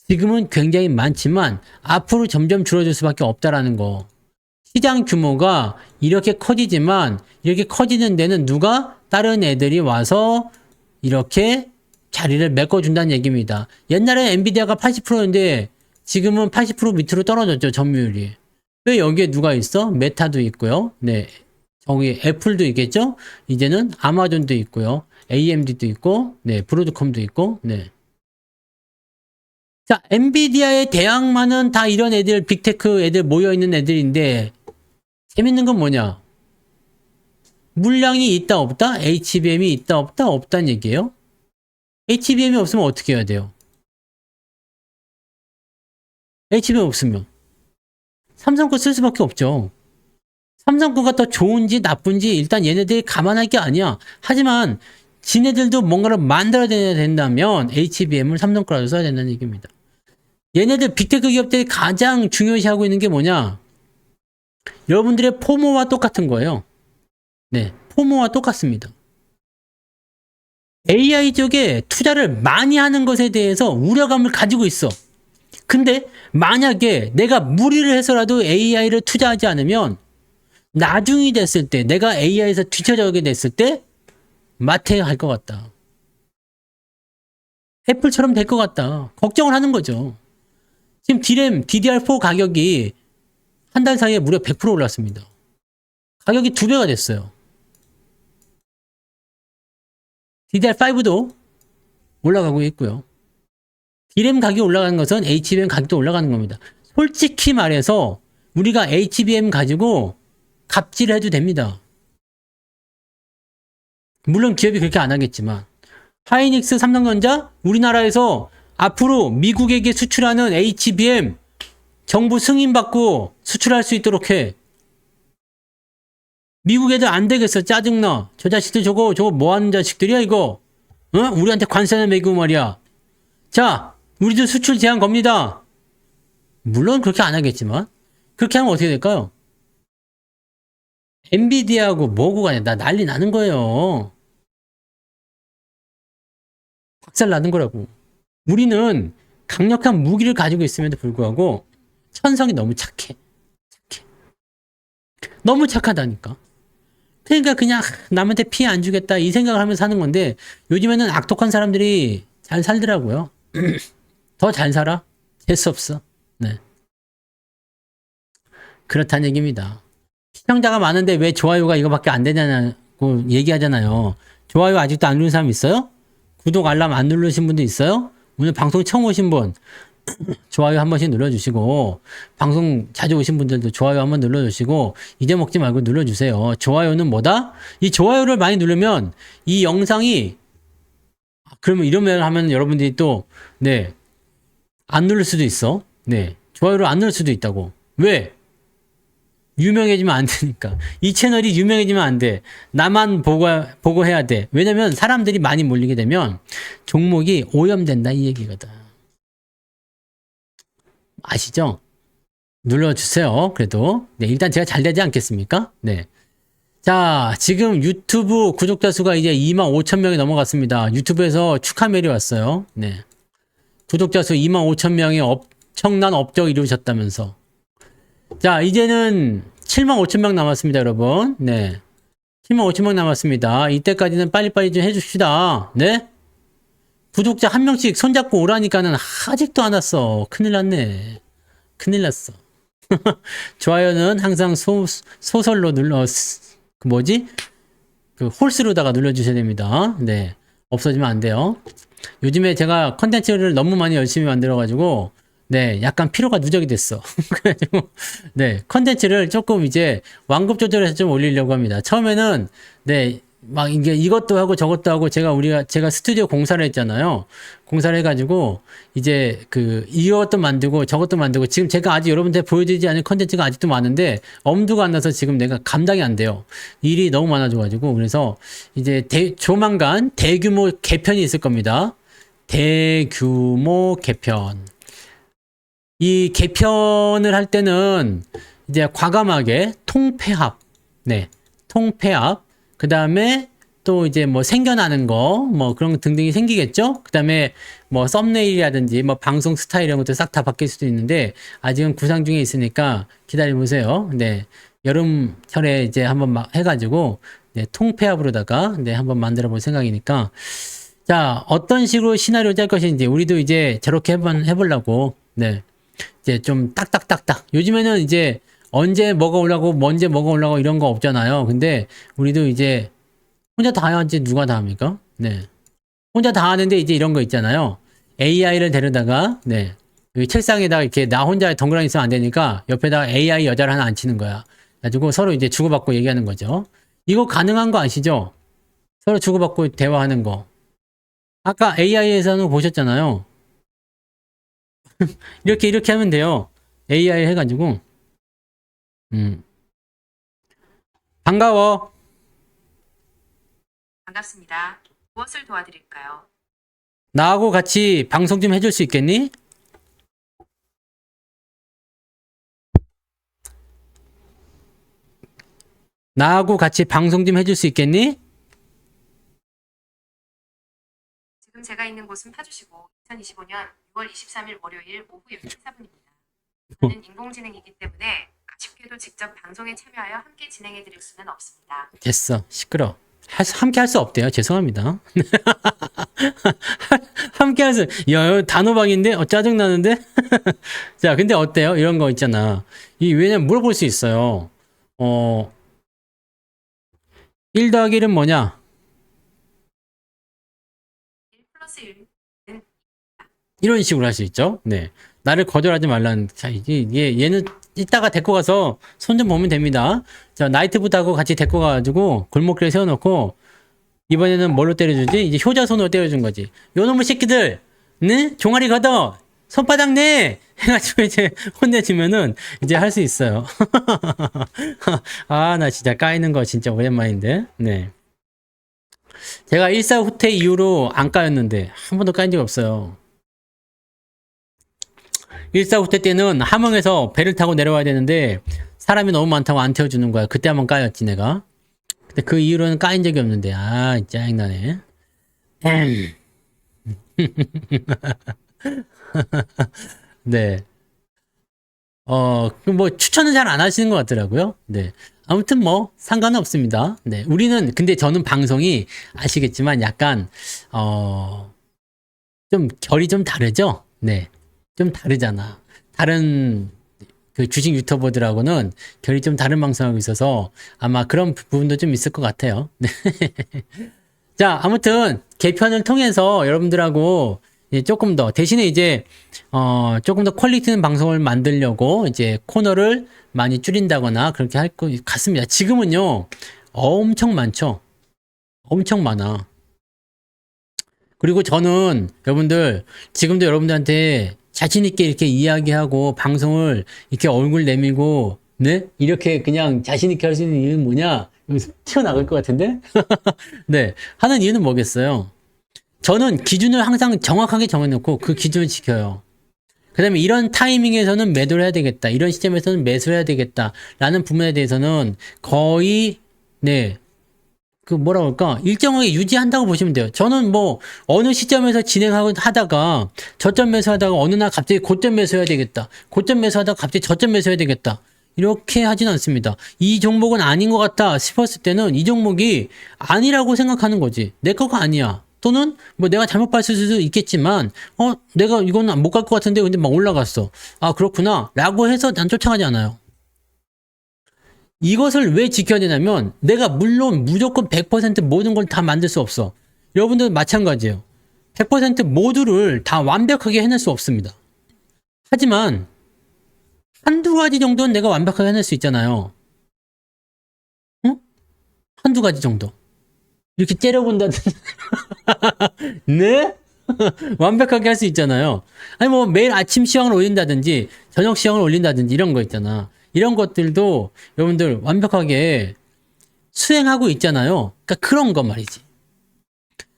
지금은 굉장히 많지만 앞으로 점점 줄어들 수밖에 없다라는 거. 시장 규모가 이렇게 커지지만 이렇게 커지는 데는 누가 다른 애들이 와서 이렇게 자리를 메꿔준다는 얘기입니다. 옛날에 엔비디아가 80%인데 지금은 80% 밑으로 떨어졌죠, 점유율이. 왜 여기에 누가 있어? 메타도 있고요. 네. 저기 애플도 있겠죠? 이제는 아마존도 있고요. AMD도 있고, 네. 브로드컴도 있고, 네. 자, 엔비디아의 대항마는 다 이런 애들, 빅테크 애들 모여있는 애들인데, 재밌는 건 뭐냐? 물량이 있다, 없다? HBM이 있다, 없다? 없다는 얘기예요. HBM이 없으면 어떻게 해야 돼요? HBM 없으면 삼성 거 쓸 수밖에 없죠. 삼성 거가 더 좋은지 나쁜지 일단 얘네들이 감안할 게 아니야. 하지만 지네들도 뭔가를 만들어야 된다면 HBM을 삼성 거라도 써야 된다는 얘기입니다. 얘네들 빅테크 기업들이 가장 중요시하고 있는 게 뭐냐? 여러분들의 포모와 똑같은 거예요. 네, 포모와 똑같습니다. AI 쪽에 투자를 많이 하는 것에 대해서 우려감을 가지고 있어. 근데 만약에 내가 무리를 해서라도 AI를 투자하지 않으면 나중이 됐을 때 내가 AI에서 뒤처져게 됐을 때 마태가 할 것 같다. 애플처럼 될 것 같다. 걱정을 하는 거죠. 지금 DRAM, DDR4 가격이 한 달 사이에 무려 100% 올랐습니다. 가격이 2배가 됐어요. DDR5도 올라가고 있고요. DRAM 가격이 올라가는 것은 HBM 가격도 올라가는 겁니다. 솔직히 말해서 우리가 HBM 가지고 갑질을 해도 됩니다. 물론 기업이 그렇게 안 하겠지만 하이닉스, 삼성전자 우리나라에서 앞으로 미국에게 수출하는 HBM 정부 승인받고 수출할 수 있도록 해. 미국 애들 안 되겠어. 짜증나. 저 자식들 저거 뭐 하는 자식들이야 이거. 우리한테 관세나 매기고 말이야. 자, 우리도 수출 제한 겁니다. 물론 그렇게 안 하겠지만 그렇게 하면 어떻게 될까요? 엔비디아하고 뭐고 간에 나 난리 나는 거예요. 박살 나는 거라고. 우리는 강력한 무기를 가지고 있음에도 불구하고 천성이 너무 착해. 너무 착하다니까. 그러니까 그냥 남한테 피해 안 주겠다 이 생각을 하면서 사는 건데 요즘에는 악독한 사람들이 잘 살더라고요. 더 잘 살아? 재수 없어. 네. 그렇다는 얘기입니다. 시청자가 많은데 왜 좋아요가 이거밖에 안 되냐고 얘기하잖아요. 좋아요 아직도 안 누른 사람 있어요? 구독 알람 안 누르신 분도 있어요? 오늘 방송 처음 오신 분 좋아요 한 번씩 눌러주시고 방송 자주 오신 분들도 좋아요 한번 눌러주시고 잊어먹지 말고 눌러주세요. 좋아요는 뭐다? 이 좋아요를 많이 누르면 이 영상이 그러면 이러면 하면 여러분들이 또 네 안 누를 수도 있어. 네 좋아요를 안 누를 수도 있다고. 왜? 유명해지면 안 되니까. 이 채널이 유명해지면 안 돼. 나만 보고 해야 돼. 왜냐면 사람들이 많이 몰리게 되면 종목이 오염된다 이 얘기거든. 아시죠? 눌러주세요. 그래도. 네, 일단 제가 잘 되지 않겠습니까? 네. 자, 지금 유튜브 구독자 수가 이제 25,000명이 넘어갔습니다. 유튜브에서 축하 메일이 왔어요. 네. 구독자 수 25,000명의 엄청난 업적을 이루셨다면서. 자, 이제는 75,000명 남았습니다, 여러분. 네. 75,000명 남았습니다. 이때까지는 빨리빨리 좀 해줍시다. 네? 구독자 한 명씩 손잡고 오라니까는 아직도 안 왔어. 큰일 났네. 큰일 났어. 좋아요는 항상 소설로 그 뭐지? 그 홀스로다가 눌러주셔야 됩니다. 네. 없어지면 안 돼요. 요즘에 제가 컨텐츠를 너무 많이 열심히 만들어가지고 네, 약간 피로가 누적이 됐어. 그래가지고, 네, 컨텐츠를 조금 이제 완급 조절해서 좀 올리려고 합니다. 처음에는, 네, 막 이게 이것도 하고 저것도 하고 제가 스튜디오 공사를 했잖아요. 공사를 해가지고, 이제 이것도 만들고 저것도 만들고, 지금 제가 아직 여러분한테 보여드리지 않은 컨텐츠가 아직도 많은데, 엄두가 안 나서 지금 내가 감당이 안 돼요. 일이 너무 많아져가지고, 그래서 이제 조만간 대규모 개편이 있을 겁니다. 대규모 개편. 이 개편을 할 때는 이제 과감하게 통폐합, 네, 통폐합, 그 다음에 또 이제 뭐 생겨나는 거, 뭐 그런 등등이 생기겠죠? 그 다음에 뭐 썸네일이라든지 뭐 방송 스타일 이런 것도 싹 다 바뀔 수도 있는데 아직은 구상 중에 있으니까 기다려보세요. 네, 여름철에 이제 한번 막 해가지고 네, 통폐합으로다가 네, 한번 만들어 볼 생각이니까 자, 어떤 식으로 시나리오 짤 것인지 우리도 이제 저렇게 한번 해보려고 네. 이제 좀 딱딱딱딱. 요즘에는 이제 언제 뭐가 올라고 이런 거 없잖아요. 근데 우리도 이제 혼자 다 해야지 누가 다 합니까? 네. 혼자 다 하는데 이제 이런 거 있잖아요. AI를 데려다가 네. 여기 책상에다가 이렇게 나 혼자 덩그러니 있으면 안 되니까 옆에다가 AI 여자를 하나 앉히는 거야. 가지고 서로 이제 주고받고 얘기하는 거죠. 이거 가능한 거 아시죠? 서로 주고받고 대화하는 거. 아까 AI에서는 보셨잖아요. 이렇게 하면 돼요. AI 해가지고. 반가워. 반갑습니다. 무엇을 도와드릴까요? 나하고 같이 방송 좀 해줄 수 있겠니? 나하고 같이 방송 좀 해줄 수 있겠니? 지금 제가 있는 곳은 파주시고 2025년 6월 23일 월요일 오후 10시 4분입니다. 저는 인공지능이기 때문에 아쉽게도 직접 방송에 참여하여 함께 진행해 드릴 수는 없습니다. 됐어. 시끄러. 함께 할 수 없대요. 죄송합니다. 함께 할 수, 야, 단호박인데? 짜증나는데? 자, 근데 어때요? 이런 거 있잖아. 왜냐면 물어볼 수 있어요. 1 더하기 1은 뭐냐? 1 플러스 1은 이런 식으로 할 수 있죠. 네. 나를 거절하지 말라는, 자, 얘는 이따가 데리고 가서 손 좀 보면 됩니다. 자, 나이트부트하고 같이 데리고 가가지고 골목길에 세워놓고, 이번에는 뭘로 때려주지? 이제 효자손으로 때려준 거지. 요놈의 새끼들! 네? 종아리 걷어! 손바닥 내! 해가지고 이제 혼내주면은 이제 할 수 있어요. 아, 나 진짜 까이는 거 진짜 오랜만인데. 네. 제가 1사 후퇴 이후로 안 까였는데 한 번도 까인 적이 없어요. 1사 후퇴 때는 함흥에서 배를 타고 내려와야 되는데 사람이 너무 많다고 안 태워주는 거야. 그때 한번 까였지 내가. 근데 그 이후로는 까인 적이 없는데 아 짜증나네. 네. 뭐 추천은 잘 안 하시는 것 같더라고요. 네. 아무튼 뭐 상관은 없습니다. 네. 우리는 근데 저는 방송이 아시겠지만 약간 좀 결이 좀 다르죠. 네. 좀 다르잖아. 다른 그 주식 유튜버들하고는 결이 좀 다른 방송하고 있어서 아마 그런 부분도 좀 있을 것 같아요. 네. 자, 아무튼 개편을 통해서 여러분들하고 이제 조금 더 대신에 이제 조금 더 퀄리티 있는 방송을 만들려고 이제 코너를 많이 줄인다거나 그렇게 할 것 같습니다. 지금은요 엄청 많죠. 엄청 많아. 그리고 저는 여러분들 지금도 여러분들한테 자신 있게 이렇게 이야기하고 방송을 이렇게 얼굴 내밀고 네 이렇게 그냥 자신 있게 할 수 있는 이유는 뭐냐? 여기서 튀어나갈 것 같은데? 네 하는 이유는 뭐겠어요? 저는 기준을 항상 정확하게 정해놓고 그 기준을 지켜요. 그 다음에 이런 타이밍에서는 매도를 해야 되겠다. 이런 시점에서는 매수를 해야 되겠다. 라는 부분에 대해서는 거의, 네, 그 뭐라 그럴까? 일정하게 유지한다고 보시면 돼요. 저는 뭐, 어느 시점에서 하다가, 저점 매수하다가 어느 날 갑자기 고점 매수해야 되겠다. 고점 매수하다가 갑자기 저점 매수해야 되겠다. 이렇게 하진 않습니다. 이 종목은 아닌 것 같다 싶었을 때는 이 종목이 아니라고 생각하는 거지. 내 거가 아니야. 또는 뭐 내가 잘못 봤을 수도 있겠지만 내가 이거는 못 갈 것 같은데 근데 막 올라갔어. 아 그렇구나 라고 해서 난 쫓아가지 않아요. 이것을 왜 지켜야 되냐면 내가 물론 무조건 100% 모든 걸 다 만들 수 없어. 여러분들 마찬가지예요. 100% 모두를 다 완벽하게 해낼 수 없습니다. 하지만 한두 가지 정도는 내가 완벽하게 해낼 수 있잖아요. 응? 한두 가지 정도. 이렇게 째려본다든지 네? 완벽하게 할 수 있잖아요. 아니 뭐 매일 아침 시황을 올린다든지 저녁 시황을 올린다든지 이런 거 있잖아. 이런 것들도 여러분들 완벽하게 수행하고 있잖아요. 그러니까 그런 거 말이지.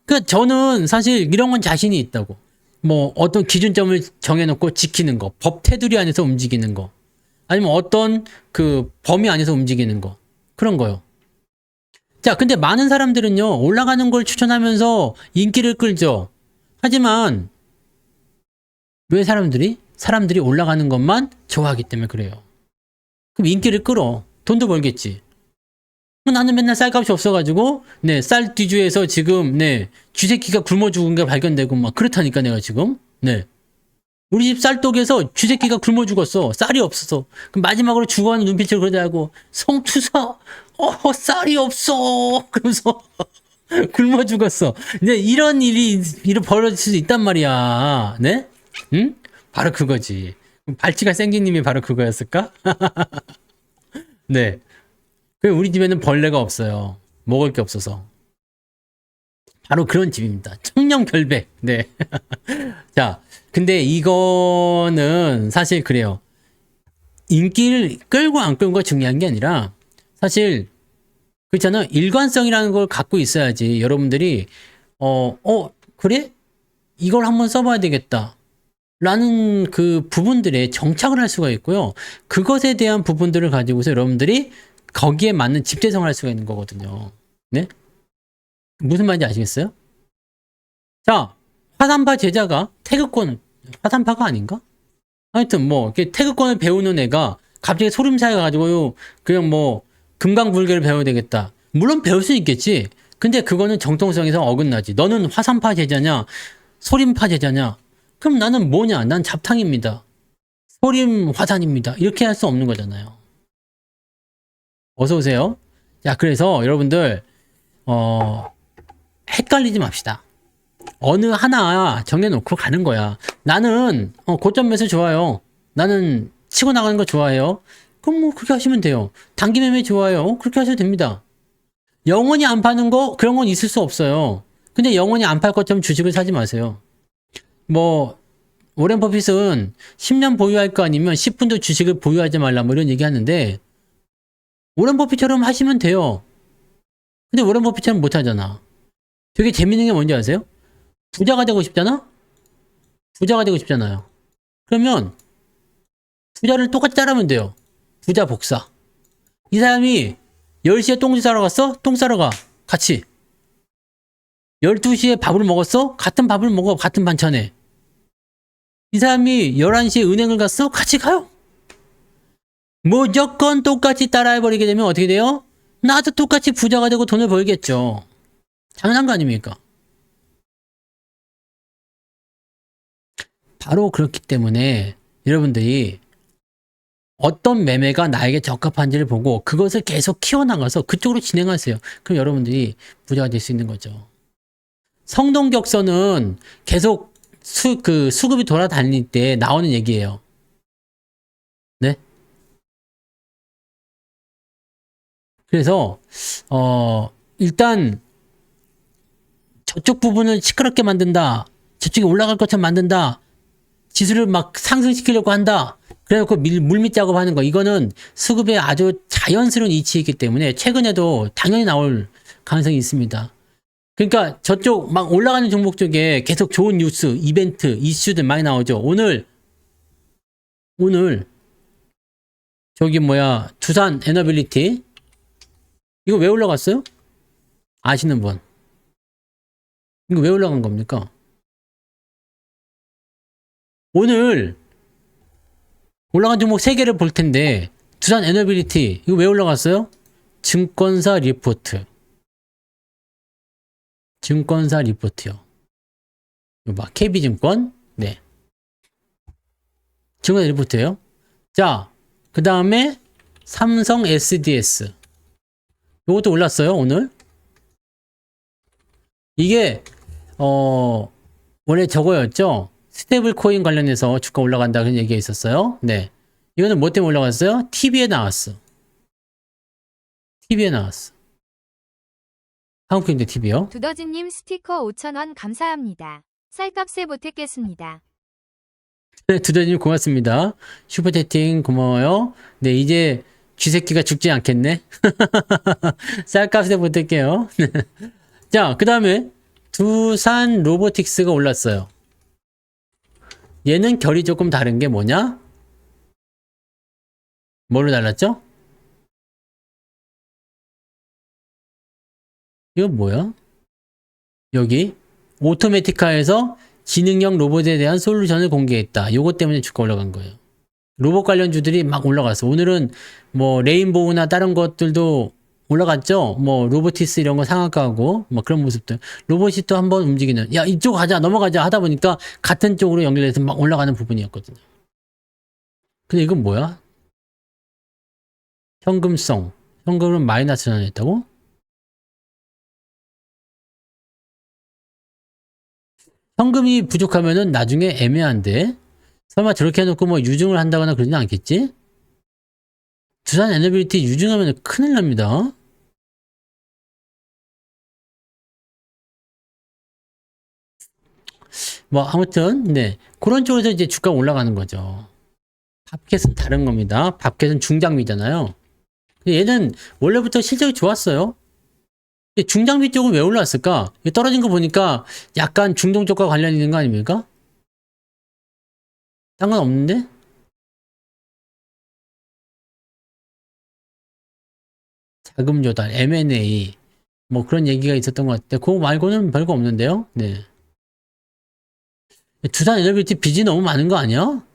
그러니까 저는 사실 이런 건 자신이 있다고. 뭐 어떤 기준점을 정해놓고 지키는 거, 법 테두리 안에서 움직이는 거, 아니면 어떤 그 범위 안에서 움직이는 거 그런 거요. 자, 근데 많은 사람들은요, 올라가는 걸 추천하면서 인기를 끌죠. 하지만, 왜 사람들이 올라가는 것만 좋아하기 때문에 그래요. 그럼 인기를 끌어. 돈도 벌겠지. 나는 맨날 쌀값이 없어가지고, 네, 쌀 뒤주에서 지금, 네, 쥐새끼가 굶어 죽은 게 발견되고, 막, 그렇다니까, 내가 지금. 네. 우리 집 쌀독에서 쥐새끼가 굶어 죽었어. 쌀이 없어서. 그럼 마지막으로 죽어가는 눈빛을 그러더라고. 성투사, 쌀이 없어. 그러면서 굶어 죽었어. 네, 이런 일이 벌어질 수 있단 말이야. 네? 응? 바로 그거지. 발치가 생기님이 바로 그거였을까? 네. 우리 집에는 벌레가 없어요. 먹을 게 없어서. 바로 그런 집입니다. 청렴결백. 네. 자, 근데 이거는 사실 그래요. 인기를 끌고 안 끌고가 중요한 게 아니라 사실 그렇잖아요. 일관성이라는 걸 갖고 있어야지 여러분들이 그래? 이걸 한번 써봐야 되겠다. 라는 그 부분들에 정착을 할 수가 있고요. 그것에 대한 부분들을 가지고서 여러분들이 거기에 맞는 집대성을 할 수가 있는 거거든요. 네? 무슨 말인지 아시겠어요? 자, 화산파 제자가 태극권, 화산파가 아닌가? 하여튼 뭐 태극권을 배우는 애가 갑자기 소림사에 가지고 그냥 뭐 금강불개를 배워야 되겠다. 물론 배울 수 있겠지. 근데 그거는 정통성에서 어긋나지. 너는 화산파 제자냐? 소림파 제자냐? 그럼 나는 뭐냐? 난 잡탕입니다. 소림 화산입니다. 이렇게 할 수 없는 거잖아요. 어서 오세요. 자, 그래서 여러분들 헷갈리지 맙시다. 어느 하나 정해놓고 가는 거야. 나는 고점 매수 좋아요. 나는 치고 나가는 거 좋아해요. 그럼 뭐 그렇게 하시면 돼요. 단기 매매 좋아요. 그렇게 하셔도 됩니다. 영원히 안 파는 거 그런 건 있을 수 없어요. 근데 영원히 안 팔 것처럼 주식을 사지 마세요. 뭐 워렌 버핏은 10년 보유할 거 아니면 10분도 주식을 보유하지 말라 뭐 이런 얘기 하는데 워렌 버핏처럼 하시면 돼요. 근데 워렌 버핏처럼 못 하잖아. 되게 재밌는 게 뭔지 아세요? 부자가 되고 싶잖아? 부자가 되고 싶잖아요. 그러면 부자를 똑같이 따르면 돼요. 부자 복사. 이 사람이 10시에 똥 싸러 갔어? 똥 싸러 가. 같이. 12시에 밥을 먹었어? 같은 밥을 먹어. 같은 반찬에. 이 사람이 11시에 은행을 갔어? 같이 가요. 무조건 똑같이 따라해버리게 되면 어떻게 돼요? 나도 똑같이 부자가 되고 돈을 벌겠죠. 당연한 거 아닙니까? 바로 그렇기 때문에 여러분들이 어떤 매매가 나에게 적합한지를 보고 그것을 계속 키워나가서 그쪽으로 진행하세요. 그럼 여러분들이 부자가 될 수 있는 거죠. 성동격서는 계속 수급이 돌아다닐 때 나오는 얘기예요. 네? 그래서 일단 저쪽 부분을 시끄럽게 만든다. 저쪽이 올라갈 것처럼 만든다. 지수를 막 상승시키려고 한다. 그래갖고 물밑 작업하는 거. 이거는 수급의 아주 자연스러운 이치이기 때문에 최근에도 당연히 나올 가능성이 있습니다. 그러니까 저쪽 막 올라가는 종목 쪽에 계속 좋은 뉴스, 이벤트, 이슈들 많이 나오죠. 오늘 저기 두산 에너빌리티 이거 왜 올라갔어요? 아시는 분? 이거 왜 올라간 겁니까? 오늘 올라간 종목 3개를 볼 텐데 두산 에너빌리티 이거 왜 올라갔어요? 증권사 리포트요. 이거 봐. KB증권. 네. 증권사 리포트예요. 자, 그 다음에 삼성 SDS. 이것도 올랐어요, 오늘. 이게 원래 저거였죠. 스테이블 코인 관련해서 주가 올라간다 그런 얘기가 있었어요. 네. 이거는 뭐 때문에 올라갔어요? TV에 나왔어. 한국인들 TV요. 두더지님 스티커 5,000원 감사합니다. 쌀값에 보태겠습니다. 네, 두더지님 고맙습니다. 슈퍼채팅 고마워요. 네, 이제 쥐새끼가 죽지 않겠네. 쌀값에 보탤게요. 자, 그 다음에 두산 로보틱스가 올랐어요. 얘는 결이 조금 다른 게 뭐냐? 뭘로 달랐죠? 이거 뭐야? 여기 오토매티카에서 지능형 로봇에 대한 솔루션을 공개했다. 요것 때문에 주가 올라간 거예요. 로봇 관련주들이 막 올라갔어. 오늘은 뭐 레인보우나 다른 것들도 올라갔죠. 뭐 로보티스 이런 거 상한가하고 뭐 그런 모습들. 로봇이 또 한번 움직이는 야 이쪽 가자 넘어가자 하다 보니까 같은 쪽으로 연결돼서 막 올라가는 부분이었거든요. 근데 이건 뭐야? 현금은 마이너스 전환했다고? 현금이 부족하면은 나중에 애매한데 설마 저렇게 해놓고 뭐 유증을 한다거나 그러지는 않겠지? 두산 에너빌리티 유증하면 큰일 납니다. 뭐 아무튼 네 그런 쪽에서 이제 주가 올라가는 거죠. 밥캣은 다른 겁니다. 밥캣은 중장비잖아요. 얘는 원래부터 실적이 좋았어요. 중장비 쪽은 왜 올라왔을까? 떨어진 거 보니까 약간 중동 쪽과 관련 있는 거 아닙니까? 딴 건 없는데? 자금 조달, M&A 뭐 그런 얘기가 있었던 것 같은데 그거 말고는 별거 없는데요. 네. 두산 에너빌리티 빚이 너무 많은 거 아니야?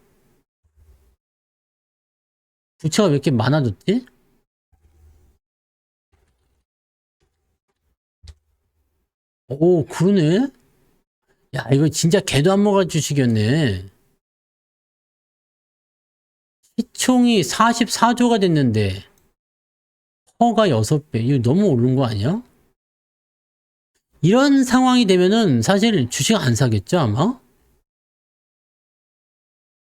부채가 왜 이렇게 많아졌지? 오, 그러네? 야, 이거 진짜 개도 안 먹어 주시겠네. 시총이 44조가 됐는데, 허가 6배. 이거 너무 오른 거 아니야? 이런 상황이 되면은 사실 주식 안 사겠죠, 아마?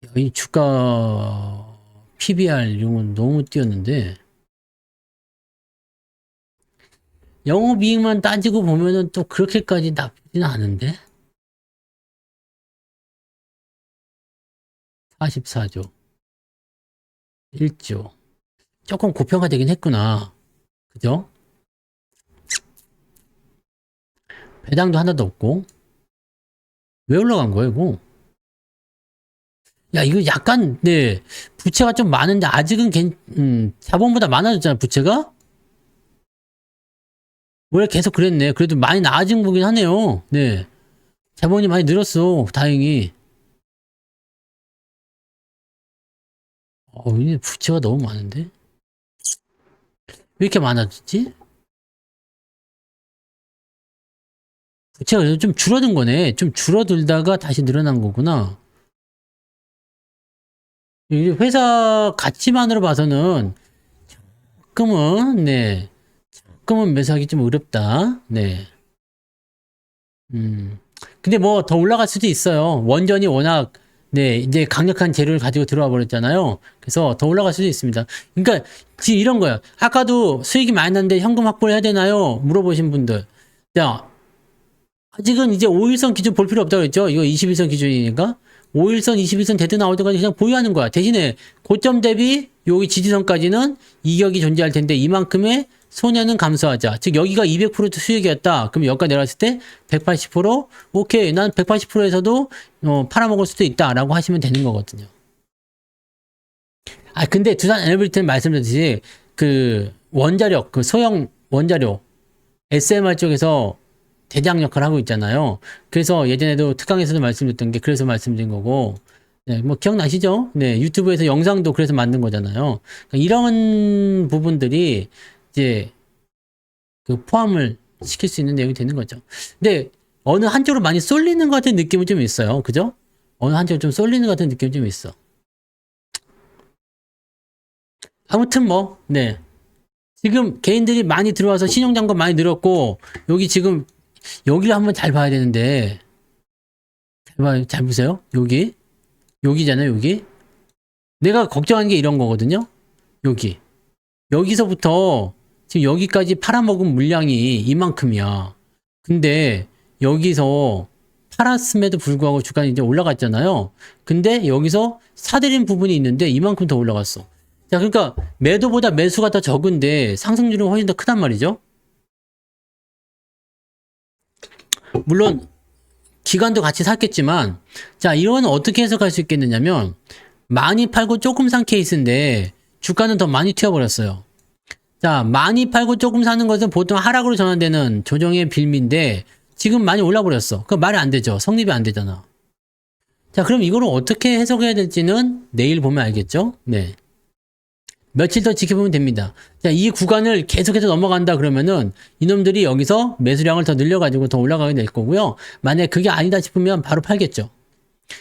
야, 이 주가 PBR 이런 건 너무 뛰었는데, 영업이익만 따지고 보면은 또 그렇게까지 나쁘지는 않은데? 44조. 1조. 조금 고평가 되긴 했구나. 그죠? 배당도 하나도 없고. 왜 올라간 거야, 이거? 야, 이거 약간, 네, 부채가 좀 많은데, 아직은 자본보다 많아졌잖아, 부채가? 원래 계속 그랬네. 그래도 많이 나아진 거긴 하네요. 네. 자본이 많이 늘었어, 다행히. 이게 부채가 너무 많은데? 왜 이렇게 많아졌지? 부채가 그래도 좀 줄어든 거네. 좀 줄어들다가 다시 늘어난 거구나. 이 회사 가치만으로 봐서는 조금은, 조금은 매수하기 좀 어렵다. 네. 근데 뭐 더 올라갈 수도 있어요. 원전이 워낙, 이제 강력한 재료를 가지고 들어와 버렸잖아요. 그래서 더 올라갈 수도 있습니다. 그러니까 지금 이런 거예요. 아까도 수익이 많이 났는데 현금 확보를 해야 되나요? 물어보신 분들. 자, 아직은 이제 5일선 기준 볼 필요 없다고 그랬죠? 이거 21선 기준이니까. 5일선, 21선 데드 나올 때까지 그냥 보유하는 거야. 대신에 고점 대비 여기 지지선까지는 이격이 존재할 텐데 이만큼의 손해는 감소하자. 즉 여기가 200% 수익이었다. 그럼 여기까지 내려갔을 때 180%? 오케이. 난 180%에서도 팔아먹을 수도 있다라고 하시면 되는 거거든요. 근데 두산 에너빌리티는 말씀드렸듯이 그 원자력, 그 소형 원자료 SMR 쪽에서 대장 역할을 하고 있잖아요. 그래서 예전에도 특강에서도 말씀드렸던 게 그래서 말씀드린 거고, 뭐 기억나시죠? 유튜브에서 영상도 그래서 만든 거잖아요. 그러니까 이런 부분들이 이제 그 포함을 시킬 수 있는 내용이 되는 거죠. 근데 어느 한쪽으로 많이 쏠리는 것 같은 느낌은 좀 있어요. 그죠? 어느 한쪽으로 좀 쏠리는 것 같은 느낌이 좀 있어. 아무튼 뭐, 지금 개인들이 많이 들어와서 신용잔고 많이 늘었고, 여기 지금 여기를 한번 잘 봐야 되는데, 잘 보세요. 여기잖아요, 여기. 내가 걱정하는 게 이런 거거든요. 여기서부터 지금 여기까지 팔아먹은 물량이 이만큼이야. 근데 여기서 팔았음에도 불구하고 주가는 이제 올라갔잖아요. 근데 여기서 사들인 부분이 있는데 이만큼 더 올라갔어. 자, 그러니까 매도보다 매수가 더 적은데 상승률은 훨씬 더 크단 말이죠. 물론 기관도 같이 샀겠지만, 자, 이거는 어떻게 해석할 수 있겠느냐면 많이 팔고 조금 산 케이스인데 주가는 더 많이 튀어버렸어요. 자, 많이 팔고 조금 사는 것은 보통 하락으로 전환되는 조정의 빌미인데 지금 많이 올라버렸어. 그 말이 안 되죠. 성립이 안 되잖아. 자, 그럼 이거를 어떻게 해석해야 될지는 내일 보면 알겠죠? 며칠 더 지켜보면 됩니다. 자, 이 구간을 계속해서 넘어간다 그러면은 이놈들이 여기서 매수량을 더 늘려가지고 더 올라가게 될 거고요. 만약에 그게 아니다 싶으면 바로 팔겠죠.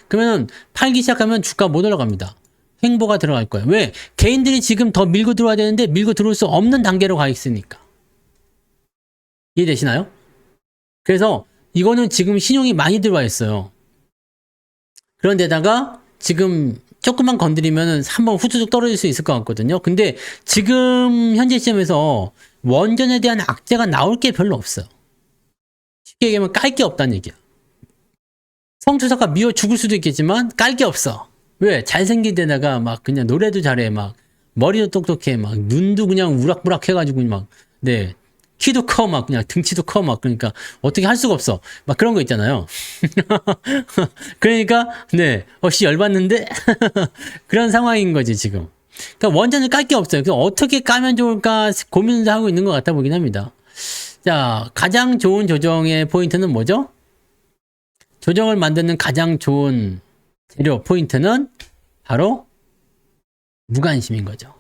그러면 팔기 시작하면 주가 못 올라갑니다. 횡보가 들어갈 거예요. 왜? 개인들이 지금 더 밀고 들어와야 되는데 밀고 들어올 수 없는 단계로 가 있으니까. 이해되시나요? 그래서 이거는 지금 신용이 많이 들어와 있어요. 그런데다가 지금 조금만 건드리면 한번 후두둑 떨어질 수 있을 것 같거든요. 근데 지금 현재 시점에서 원전에 대한 악재가 나올 게 별로 없어요. 쉽게 얘기하면 깔 게 없다는 얘기야. 성투사가 미워 죽을 수도 있겠지만 깔 게 없어. 왜? 잘생긴 데다가 막 그냥 노래도 잘해. 막 머리도 똑똑해. 막 눈도 그냥 우락부락 해가지고 막 키도 커. 막 그냥 등치도 커. 막 그러니까 어떻게 할 수가 없어. 막 그런 거 있잖아요. 그러니까 씨 열받는데 그런 상황인 거지 지금. 그러니까 원전을 깔 게 없어요. 그래서 어떻게 까면 좋을까 고민을 하고 있는 것 같아 보긴 합니다. 자, 가장 좋은 조정의 포인트는 뭐죠? 조정을 만드는 가장 좋은 재료 포인트는 바로 무관심인 거죠.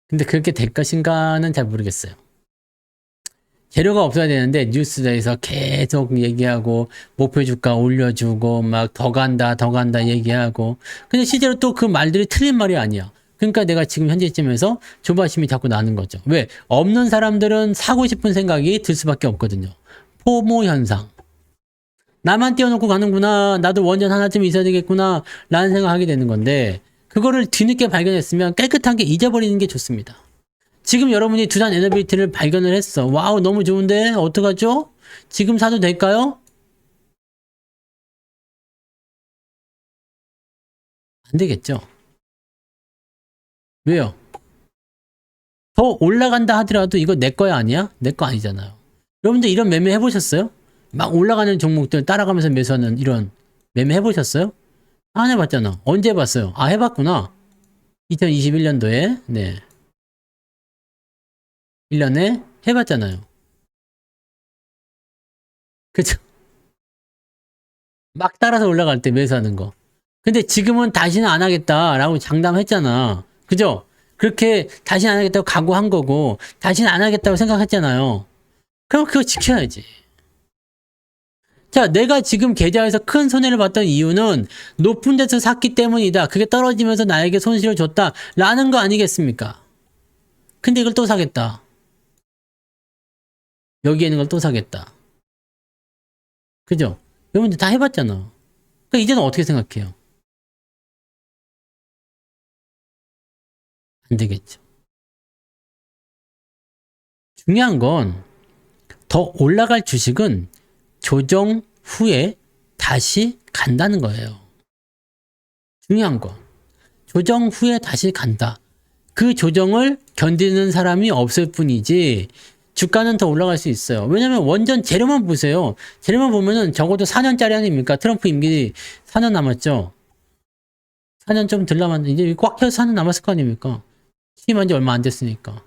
근데 그렇게 될 것인가는 잘 모르겠어요. 재료가 없어야 되는데 뉴스에서 계속 얘기하고 목표 주가 올려주고 막 더 간다 얘기하고, 근데 실제로 또 그 말들이 틀린 말이 아니야. 그러니까 내가 지금 현재쯤에서 조바심이 자꾸 나는 거죠. 왜? 없는 사람들은 사고 싶은 생각이 들 수밖에 없거든요. 포모 현상. 나만 띄워놓고 가는구나. 나도 원전 하나쯤 있어야 되겠구나. 라는 생각하게 되는 건데, 그거를 뒤늦게 발견했으면 깨끗하게 잊어버리는 게 좋습니다. 지금 여러분이 두산 에너빌리티를 발견을 했어. 와우, 너무 좋은데? 어떡하죠? 지금 사도 될까요? 안 되겠죠. 왜요? 더 올라간다 하더라도 이거 내 거야 아니야? 내 거 아니잖아요. 여러분들 이런 매매 해보셨어요? 막 올라가는 종목들 따라가면서 매수하는 이런 매매 해보셨어요? 안 해봤잖아. 언제 해봤어요? 아, 해봤구나. 2021년도에, 네. 1년에 해봤잖아요. 그쵸? 막 따라서 올라갈 때 매수하는 거. 근데 지금은 다시는 안 하겠다라고 장담했잖아. 그죠? 그렇게 다시는 안 하겠다고 각오한 거고, 다시는 안 하겠다고 생각했잖아요. 그럼 그거 지켜야지. 자, 내가 지금 계좌에서 큰 손해를 봤던 이유는 높은 데서 샀기 때문이다. 그게 떨어지면서 나에게 손실을 줬다. 라는 거 아니겠습니까? 근데 이걸 또 사겠다. 여기에 있는 걸 또 사겠다. 그죠? 여러분들 다 해봤잖아. 그러니까 이제는 어떻게 생각해요? 안 되겠죠. 중요한 건 더 올라갈 주식은 조정 후에 다시 간다는 거예요. 중요한 건 조정 후에 다시 간다. 그 조정을 견디는 사람이 없을 뿐이지 주가는 더 올라갈 수 있어요. 왜냐면 원전 재료만 보세요. 재료만 보면은 적어도 4년짜리 아닙니까? 트럼프 임기 4년 남았죠. 4년 좀 덜 남았는데 이제 꽉 켜서 4년 남았을 거 아닙니까? 취임한 지 얼마 안 됐으니까.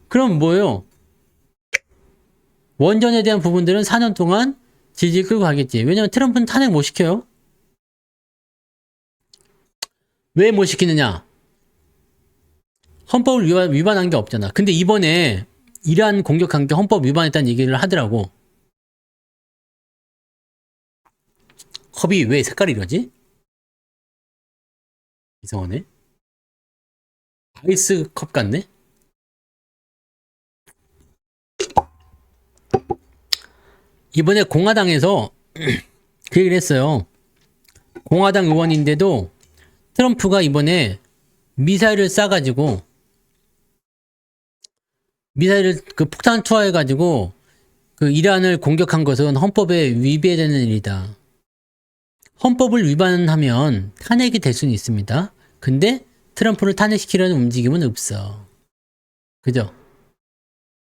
그럼 뭐예요? 원전에 대한 부분들은 4년 동안 질질 끌고 가겠지. 왜냐면 트럼프는 탄핵 못 시켜요. 왜 못 시키느냐? 헌법을 위반한 게 없잖아. 근데 이번에 이란 공격한 게 헌법 위반했다는 얘기를 하더라고. 컵이 왜 색깔이 이러지? 이상하네. 아이스 컵 같네? 이번에 공화당에서 그 얘기를 했어요. 공화당 의원인데도 트럼프가 이번에 미사일을 쏴가지고 미사일을 그 폭탄 투하해가지고 그 이란을 공격한 것은 헌법에 위배되는 일이다. 헌법을 위반하면 탄핵이 될 수는 있습니다. 근데 트럼프를 탄핵시키려는 움직임은 없어. 그죠?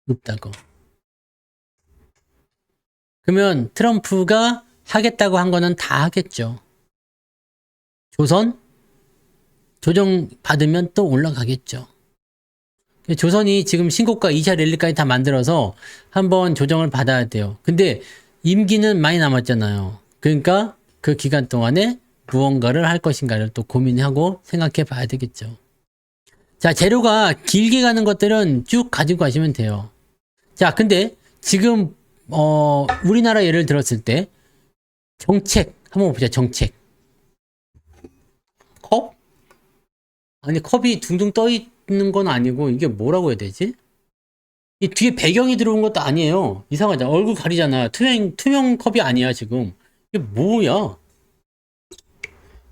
없다고. 그러면 트럼프가 하겠다고 한 거는 다 하겠죠. 조선? 조정 받으면 또 올라가겠죠. 조선이 지금 신고가 2차 랠리까지 다 만들어서 한번 조정을 받아야 돼요. 근데 임기는 많이 남았잖아요. 그러니까 그 기간 동안에 무언가를 할 것인가를 또 고민하고 생각해 봐야 되겠죠. 자, 재료가 길게 가는 것들은 쭉 가지고 가시면 돼요. 자, 근데 지금 우리나라 예를 들었을 때 정책 한번 보자. 정책 컵? 아니 컵이 둥둥 떠 있는 건 아니고 이게 뭐라고 해야 되지? 이 뒤에 배경이 들어온 것도 아니에요. 이상하죠. 얼굴 가리잖아. 투명 컵이 아니야 지금. 이게 뭐야?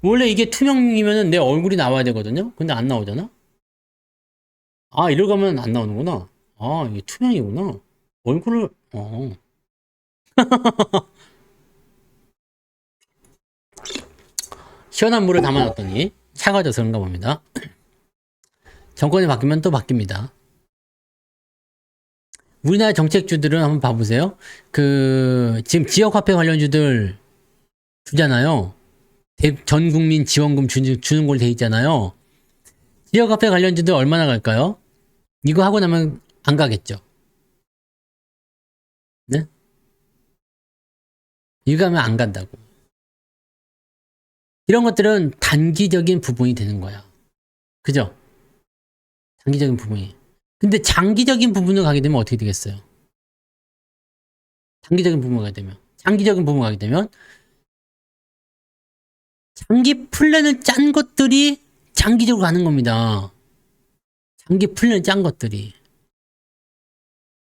원래 이게 투명이면은 내 얼굴이 나와야 되거든요. 근데 안 나오잖아. 아, 이러고 가면 안 나오는구나. 아, 이게 투명이구나. 얼굴을 시원한 물을 담아놨더니 차가워져서 그런가 봅니다. 정권이 바뀌면 또 바뀝니다. 우리나라 정책주들은 한번 봐보세요. 지금 지역화폐 관련주들 주잖아요. 전 국민 지원금 주는 걸로 돼 있잖아요. 지역화폐 관련주들 얼마나 갈까요? 이거 하고 나면 안 가겠죠. 네? 이거 하면 안 간다고. 이런 것들은 단기적인 부분이 되는 거야. 그죠? 단기적인 부분이. 근데 장기적인 부분을 가게 되면 어떻게 되겠어요? 장기적인 부분을 가게 되면 장기 플랜을 짠 것들이 장기적으로 가는 겁니다. 장기 플랜을 짠 것들이.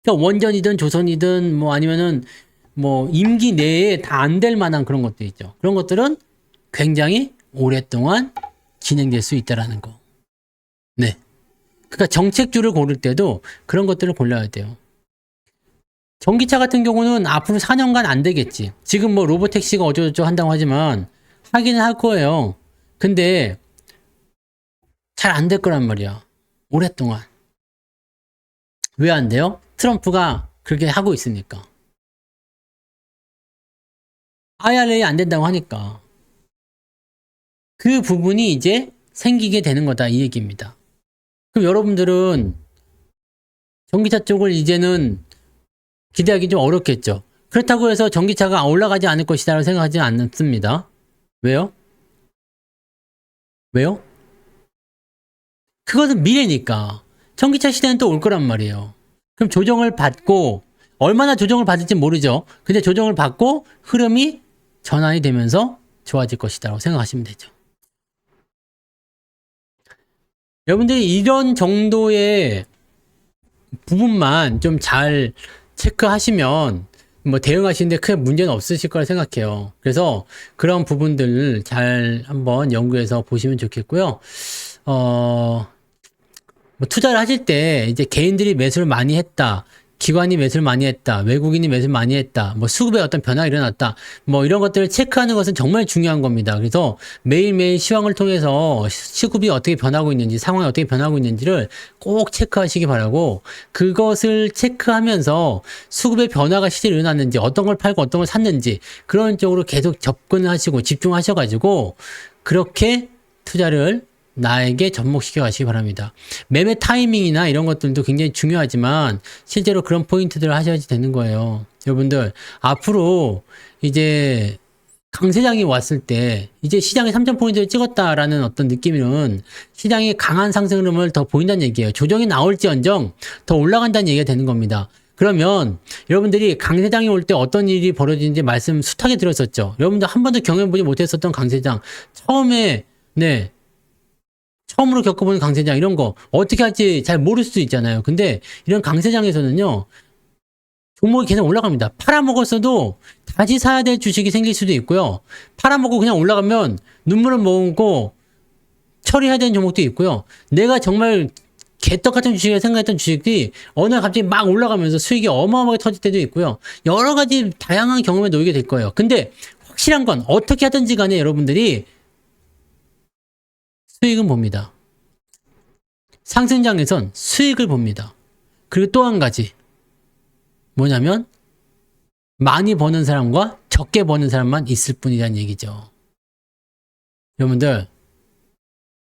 그러니까 원전이든 조선이든 뭐 아니면은 뭐 임기 내에 다 안 될 만한 그런 것들 있죠. 그런 것들은 굉장히 오랫동안 진행될 수 있다라는 거. 네. 그러니까 정책주를 고를 때도 그런 것들을 골라야 돼요. 전기차 같은 경우는 앞으로 4년간 안 되겠지. 지금 뭐 로보택시가 어쩌고저쩌고 한다고 하지만 하기는 할 거예요. 근데 잘 안 될 거란 말이야. 오랫동안. 왜 안 돼요? 트럼프가 그렇게 하고 있으니까. IRA 안 된다고 하니까. 그 부분이 이제 생기게 되는 거다 이 얘기입니다. 그럼 여러분들은 전기차 쪽을 이제는 기대하기 좀 어렵겠죠. 그렇다고 해서 전기차가 올라가지 않을 것이라고 생각하지 않습니다. 왜요? 왜요? 그것은 미래니까. 전기차 시대는 또 올 거란 말이에요. 그럼 조정을 받고, 얼마나 조정을 받을지 모르죠. 근데 조정을 받고 흐름이 전환이 되면서 좋아질 것이라고 생각하시면 되죠. 여러분들이 이런 정도의 부분만 좀 잘 체크하시면 뭐 대응하시는데 크게 문제는 없으실 거라 생각해요. 그래서 그런 부분들을 잘 한번 연구해서 보시면 좋겠고요. 뭐 투자를 하실 때 이제 개인들이 매수를 많이 했다. 기관이 매수를 많이 했다. 외국인이 매수를 많이 했다. 뭐 수급에 어떤 변화가 일어났다. 뭐 이런 것들을 체크하는 것은 정말 중요한 겁니다. 그래서 매일매일 시황을 통해서 수급이 어떻게 변하고 있는지, 상황이 어떻게 변하고 있는지를 꼭 체크하시기 바라고, 그것을 체크하면서 수급의 변화가 실제로 일어났는지, 어떤 걸 팔고 어떤 걸 샀는지 그런 쪽으로 계속 접근을 하시고 집중하셔가지고 그렇게 투자를 나에게 접목시켜 가시기 바랍니다. 매매 타이밍이나 이런 것들도 굉장히 중요하지만 실제로 그런 포인트들을 하셔야지 되는 거예요. 여러분들 앞으로 이제 강세장이 왔을 때 이제 시장이 3,000포인트를 찍었다라는 어떤 느낌은 시장이 강한 상승 흐름을 더 보인다는 얘기예요. 조정이 나올지언정 더 올라간다는 얘기가 되는 겁니다. 그러면 여러분들이 강세장이 올 때 어떤 일이 벌어지는지 말씀 숱하게 들었었죠. 여러분들 한 번도 경험해보지 못했었던 강세장, 처음으로 겪어보는 강세장, 이런 거 어떻게 할지 잘 모를 수도 있잖아요. 근데 이런 강세장에서는요, 종목이 계속 올라갑니다. 팔아먹었어도 다시 사야 될 주식이 생길 수도 있고요. 팔아먹고 그냥 올라가면 눈물을 머금고 처리해야 되는 종목도 있고요. 내가 정말 개떡 같은 주식을 생각했던 주식이 어느 날 갑자기 막 올라가면서 수익이 어마어마하게 터질 때도 있고요. 여러 가지 다양한 경험에 놓이게 될 거예요. 근데 확실한 건 어떻게 하든지 간에 여러분들이 수익은 봅니다. 상승장에선 수익을 봅니다. 그리고 또 한 가지 뭐냐면 많이 버는 사람과 적게 버는 사람만 있을 뿐이라는 얘기죠. 여러분들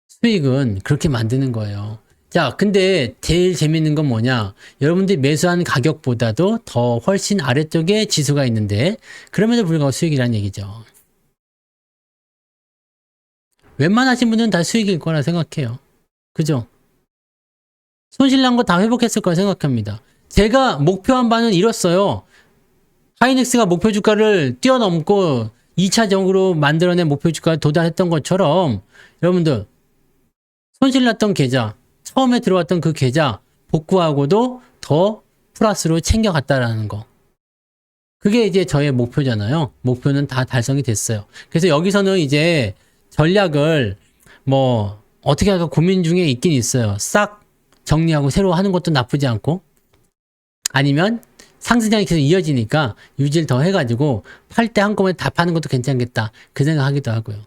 수익은 그렇게 만드는 거예요. 자, 근데 제일 재밌는 건 뭐냐? 여러분들이 매수한 가격보다도 더 훨씬 아래쪽에 지수가 있는데 그럼에도 불구하고 수익이라는 얘기죠. 웬만하신 분들은 다 수익일 거라 생각해요. 그죠? 손실난 거 다 회복했을 거라 생각합니다. 제가 목표한 바는 이뤘어요. 하이닉스가 목표 주가를 뛰어넘고 2차적으로 만들어낸 목표 주가에 도달했던 것처럼 여러분들 손실났던 계좌, 처음에 들어왔던 그 계좌 복구하고도 더 플러스로 챙겨갔다라는 거. 그게 이제 저의 목표잖아요. 목표는 다 달성이 됐어요. 그래서 여기서는 이제 전략을 뭐 어떻게 할까 고민 중에 있긴 있어요. 싹 정리하고 새로 하는 것도 나쁘지 않고, 아니면 상승장이 계속 이어지니까 유지를 더 해가지고 팔 때 한꺼번에 다 파는 것도 괜찮겠다 그 생각하기도 하고요.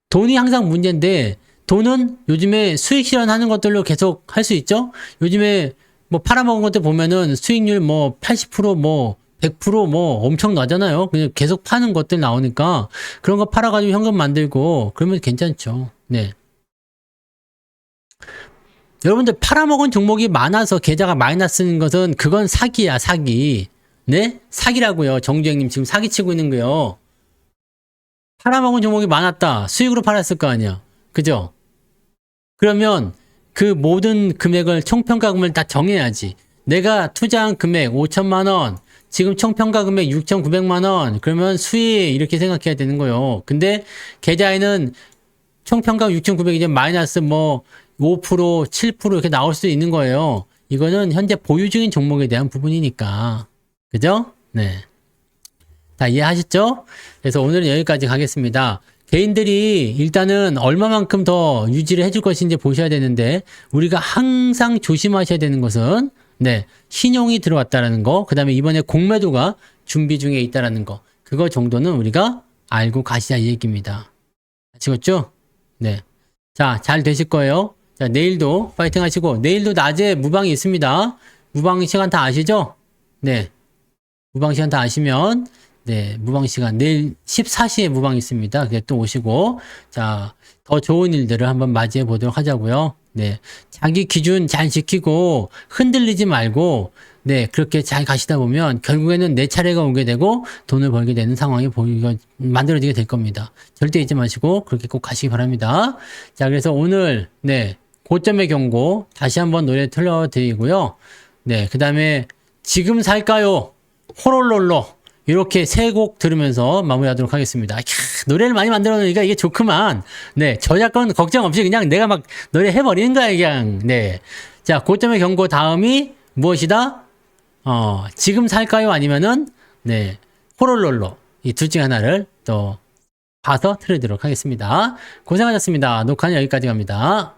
돈이 항상 문제인데 돈은 요즘에 수익 실현하는 것들로 계속 할 수 있죠. 요즘에 뭐 팔아먹은 것들 보면은 수익률 뭐 80% 뭐 100% 뭐 엄청 나잖아요. 그냥 계속 파는 것들 나오니까 그런 거 팔아가지고 현금 만들고 그러면 괜찮죠. 네. 여러분들 팔아먹은 종목이 많아서 계좌가 마이너스인 것은 그건 사기야, 사기. 네? 사기라고요. 정주행님 지금 사기치고 있는 거요. 팔아먹은 종목이 많았다. 수익으로 팔았을 거 아니야. 그죠? 그러면 그 모든 금액을 총평가금을 다 정해야지. 내가 투자한 금액 5천만 원, 지금 총평가 금액 6,900만 원, 그러면 수익 이렇게 생각해야 되는 거예요. 근데 계좌에는 총평가 6,900 이제 마이너스 뭐 5%, 7% 이렇게 나올 수도 있는 거예요. 이거는 현재 보유 중인 종목에 대한 부분이니까. 그죠? 네. 다 이해하셨죠? 그래서 오늘은 여기까지 가겠습니다. 개인들이 일단은 얼마만큼 더 유지를 해줄 것인지 보셔야 되는데, 우리가 항상 조심하셔야 되는 것은, 네, 신용이 들어왔다라는 거, 그 다음에 이번에 공매도가 준비 중에 있다라는 거, 그거 정도는 우리가 알고 가시자 이 얘기입니다. 아시겠죠? 네. 자, 잘 되실 거예요. 자, 내일도 파이팅 하시고, 내일도 낮에 무방이 있습니다. 무방 시간 다 아시죠? 네. 무방 시간 다 아시면, 네, 무방 시간, 내일 14시에 무방 있습니다. 그게 또 오시고, 자, 더 좋은 일들을 한번 맞이해 보도록 하자고요. 네. 자기 기준 잘 지키고, 흔들리지 말고, 네, 그렇게 잘 가시다 보면, 결국에는 내 차례가 오게 되고, 돈을 벌게 되는 상황이 만들어지게 될 겁니다. 절대 잊지 마시고, 그렇게 꼭 가시기 바랍니다. 자, 그래서 오늘, 네, 고점의 경고, 다시 한번 노래 틀어드리고요. 네, 그 다음에, 지금 살까요? 호롤롤로 이렇게 세 곡 들으면서 마무리하도록 하겠습니다. 노래를 많이 만들어 놓으니까 이게 좋구만. 네, 저작권 걱정 없이 그냥 내가 막 노래 해버리는 거야 그냥. 네, 자, 고점의 경고 다음이 무엇이다? 지금 살까요? 아니면은 네, 호롤롤로 이 둘 중에 하나를 또 봐서 틀어드리도록 하겠습니다. 고생하셨습니다. 녹화는 여기까지 갑니다.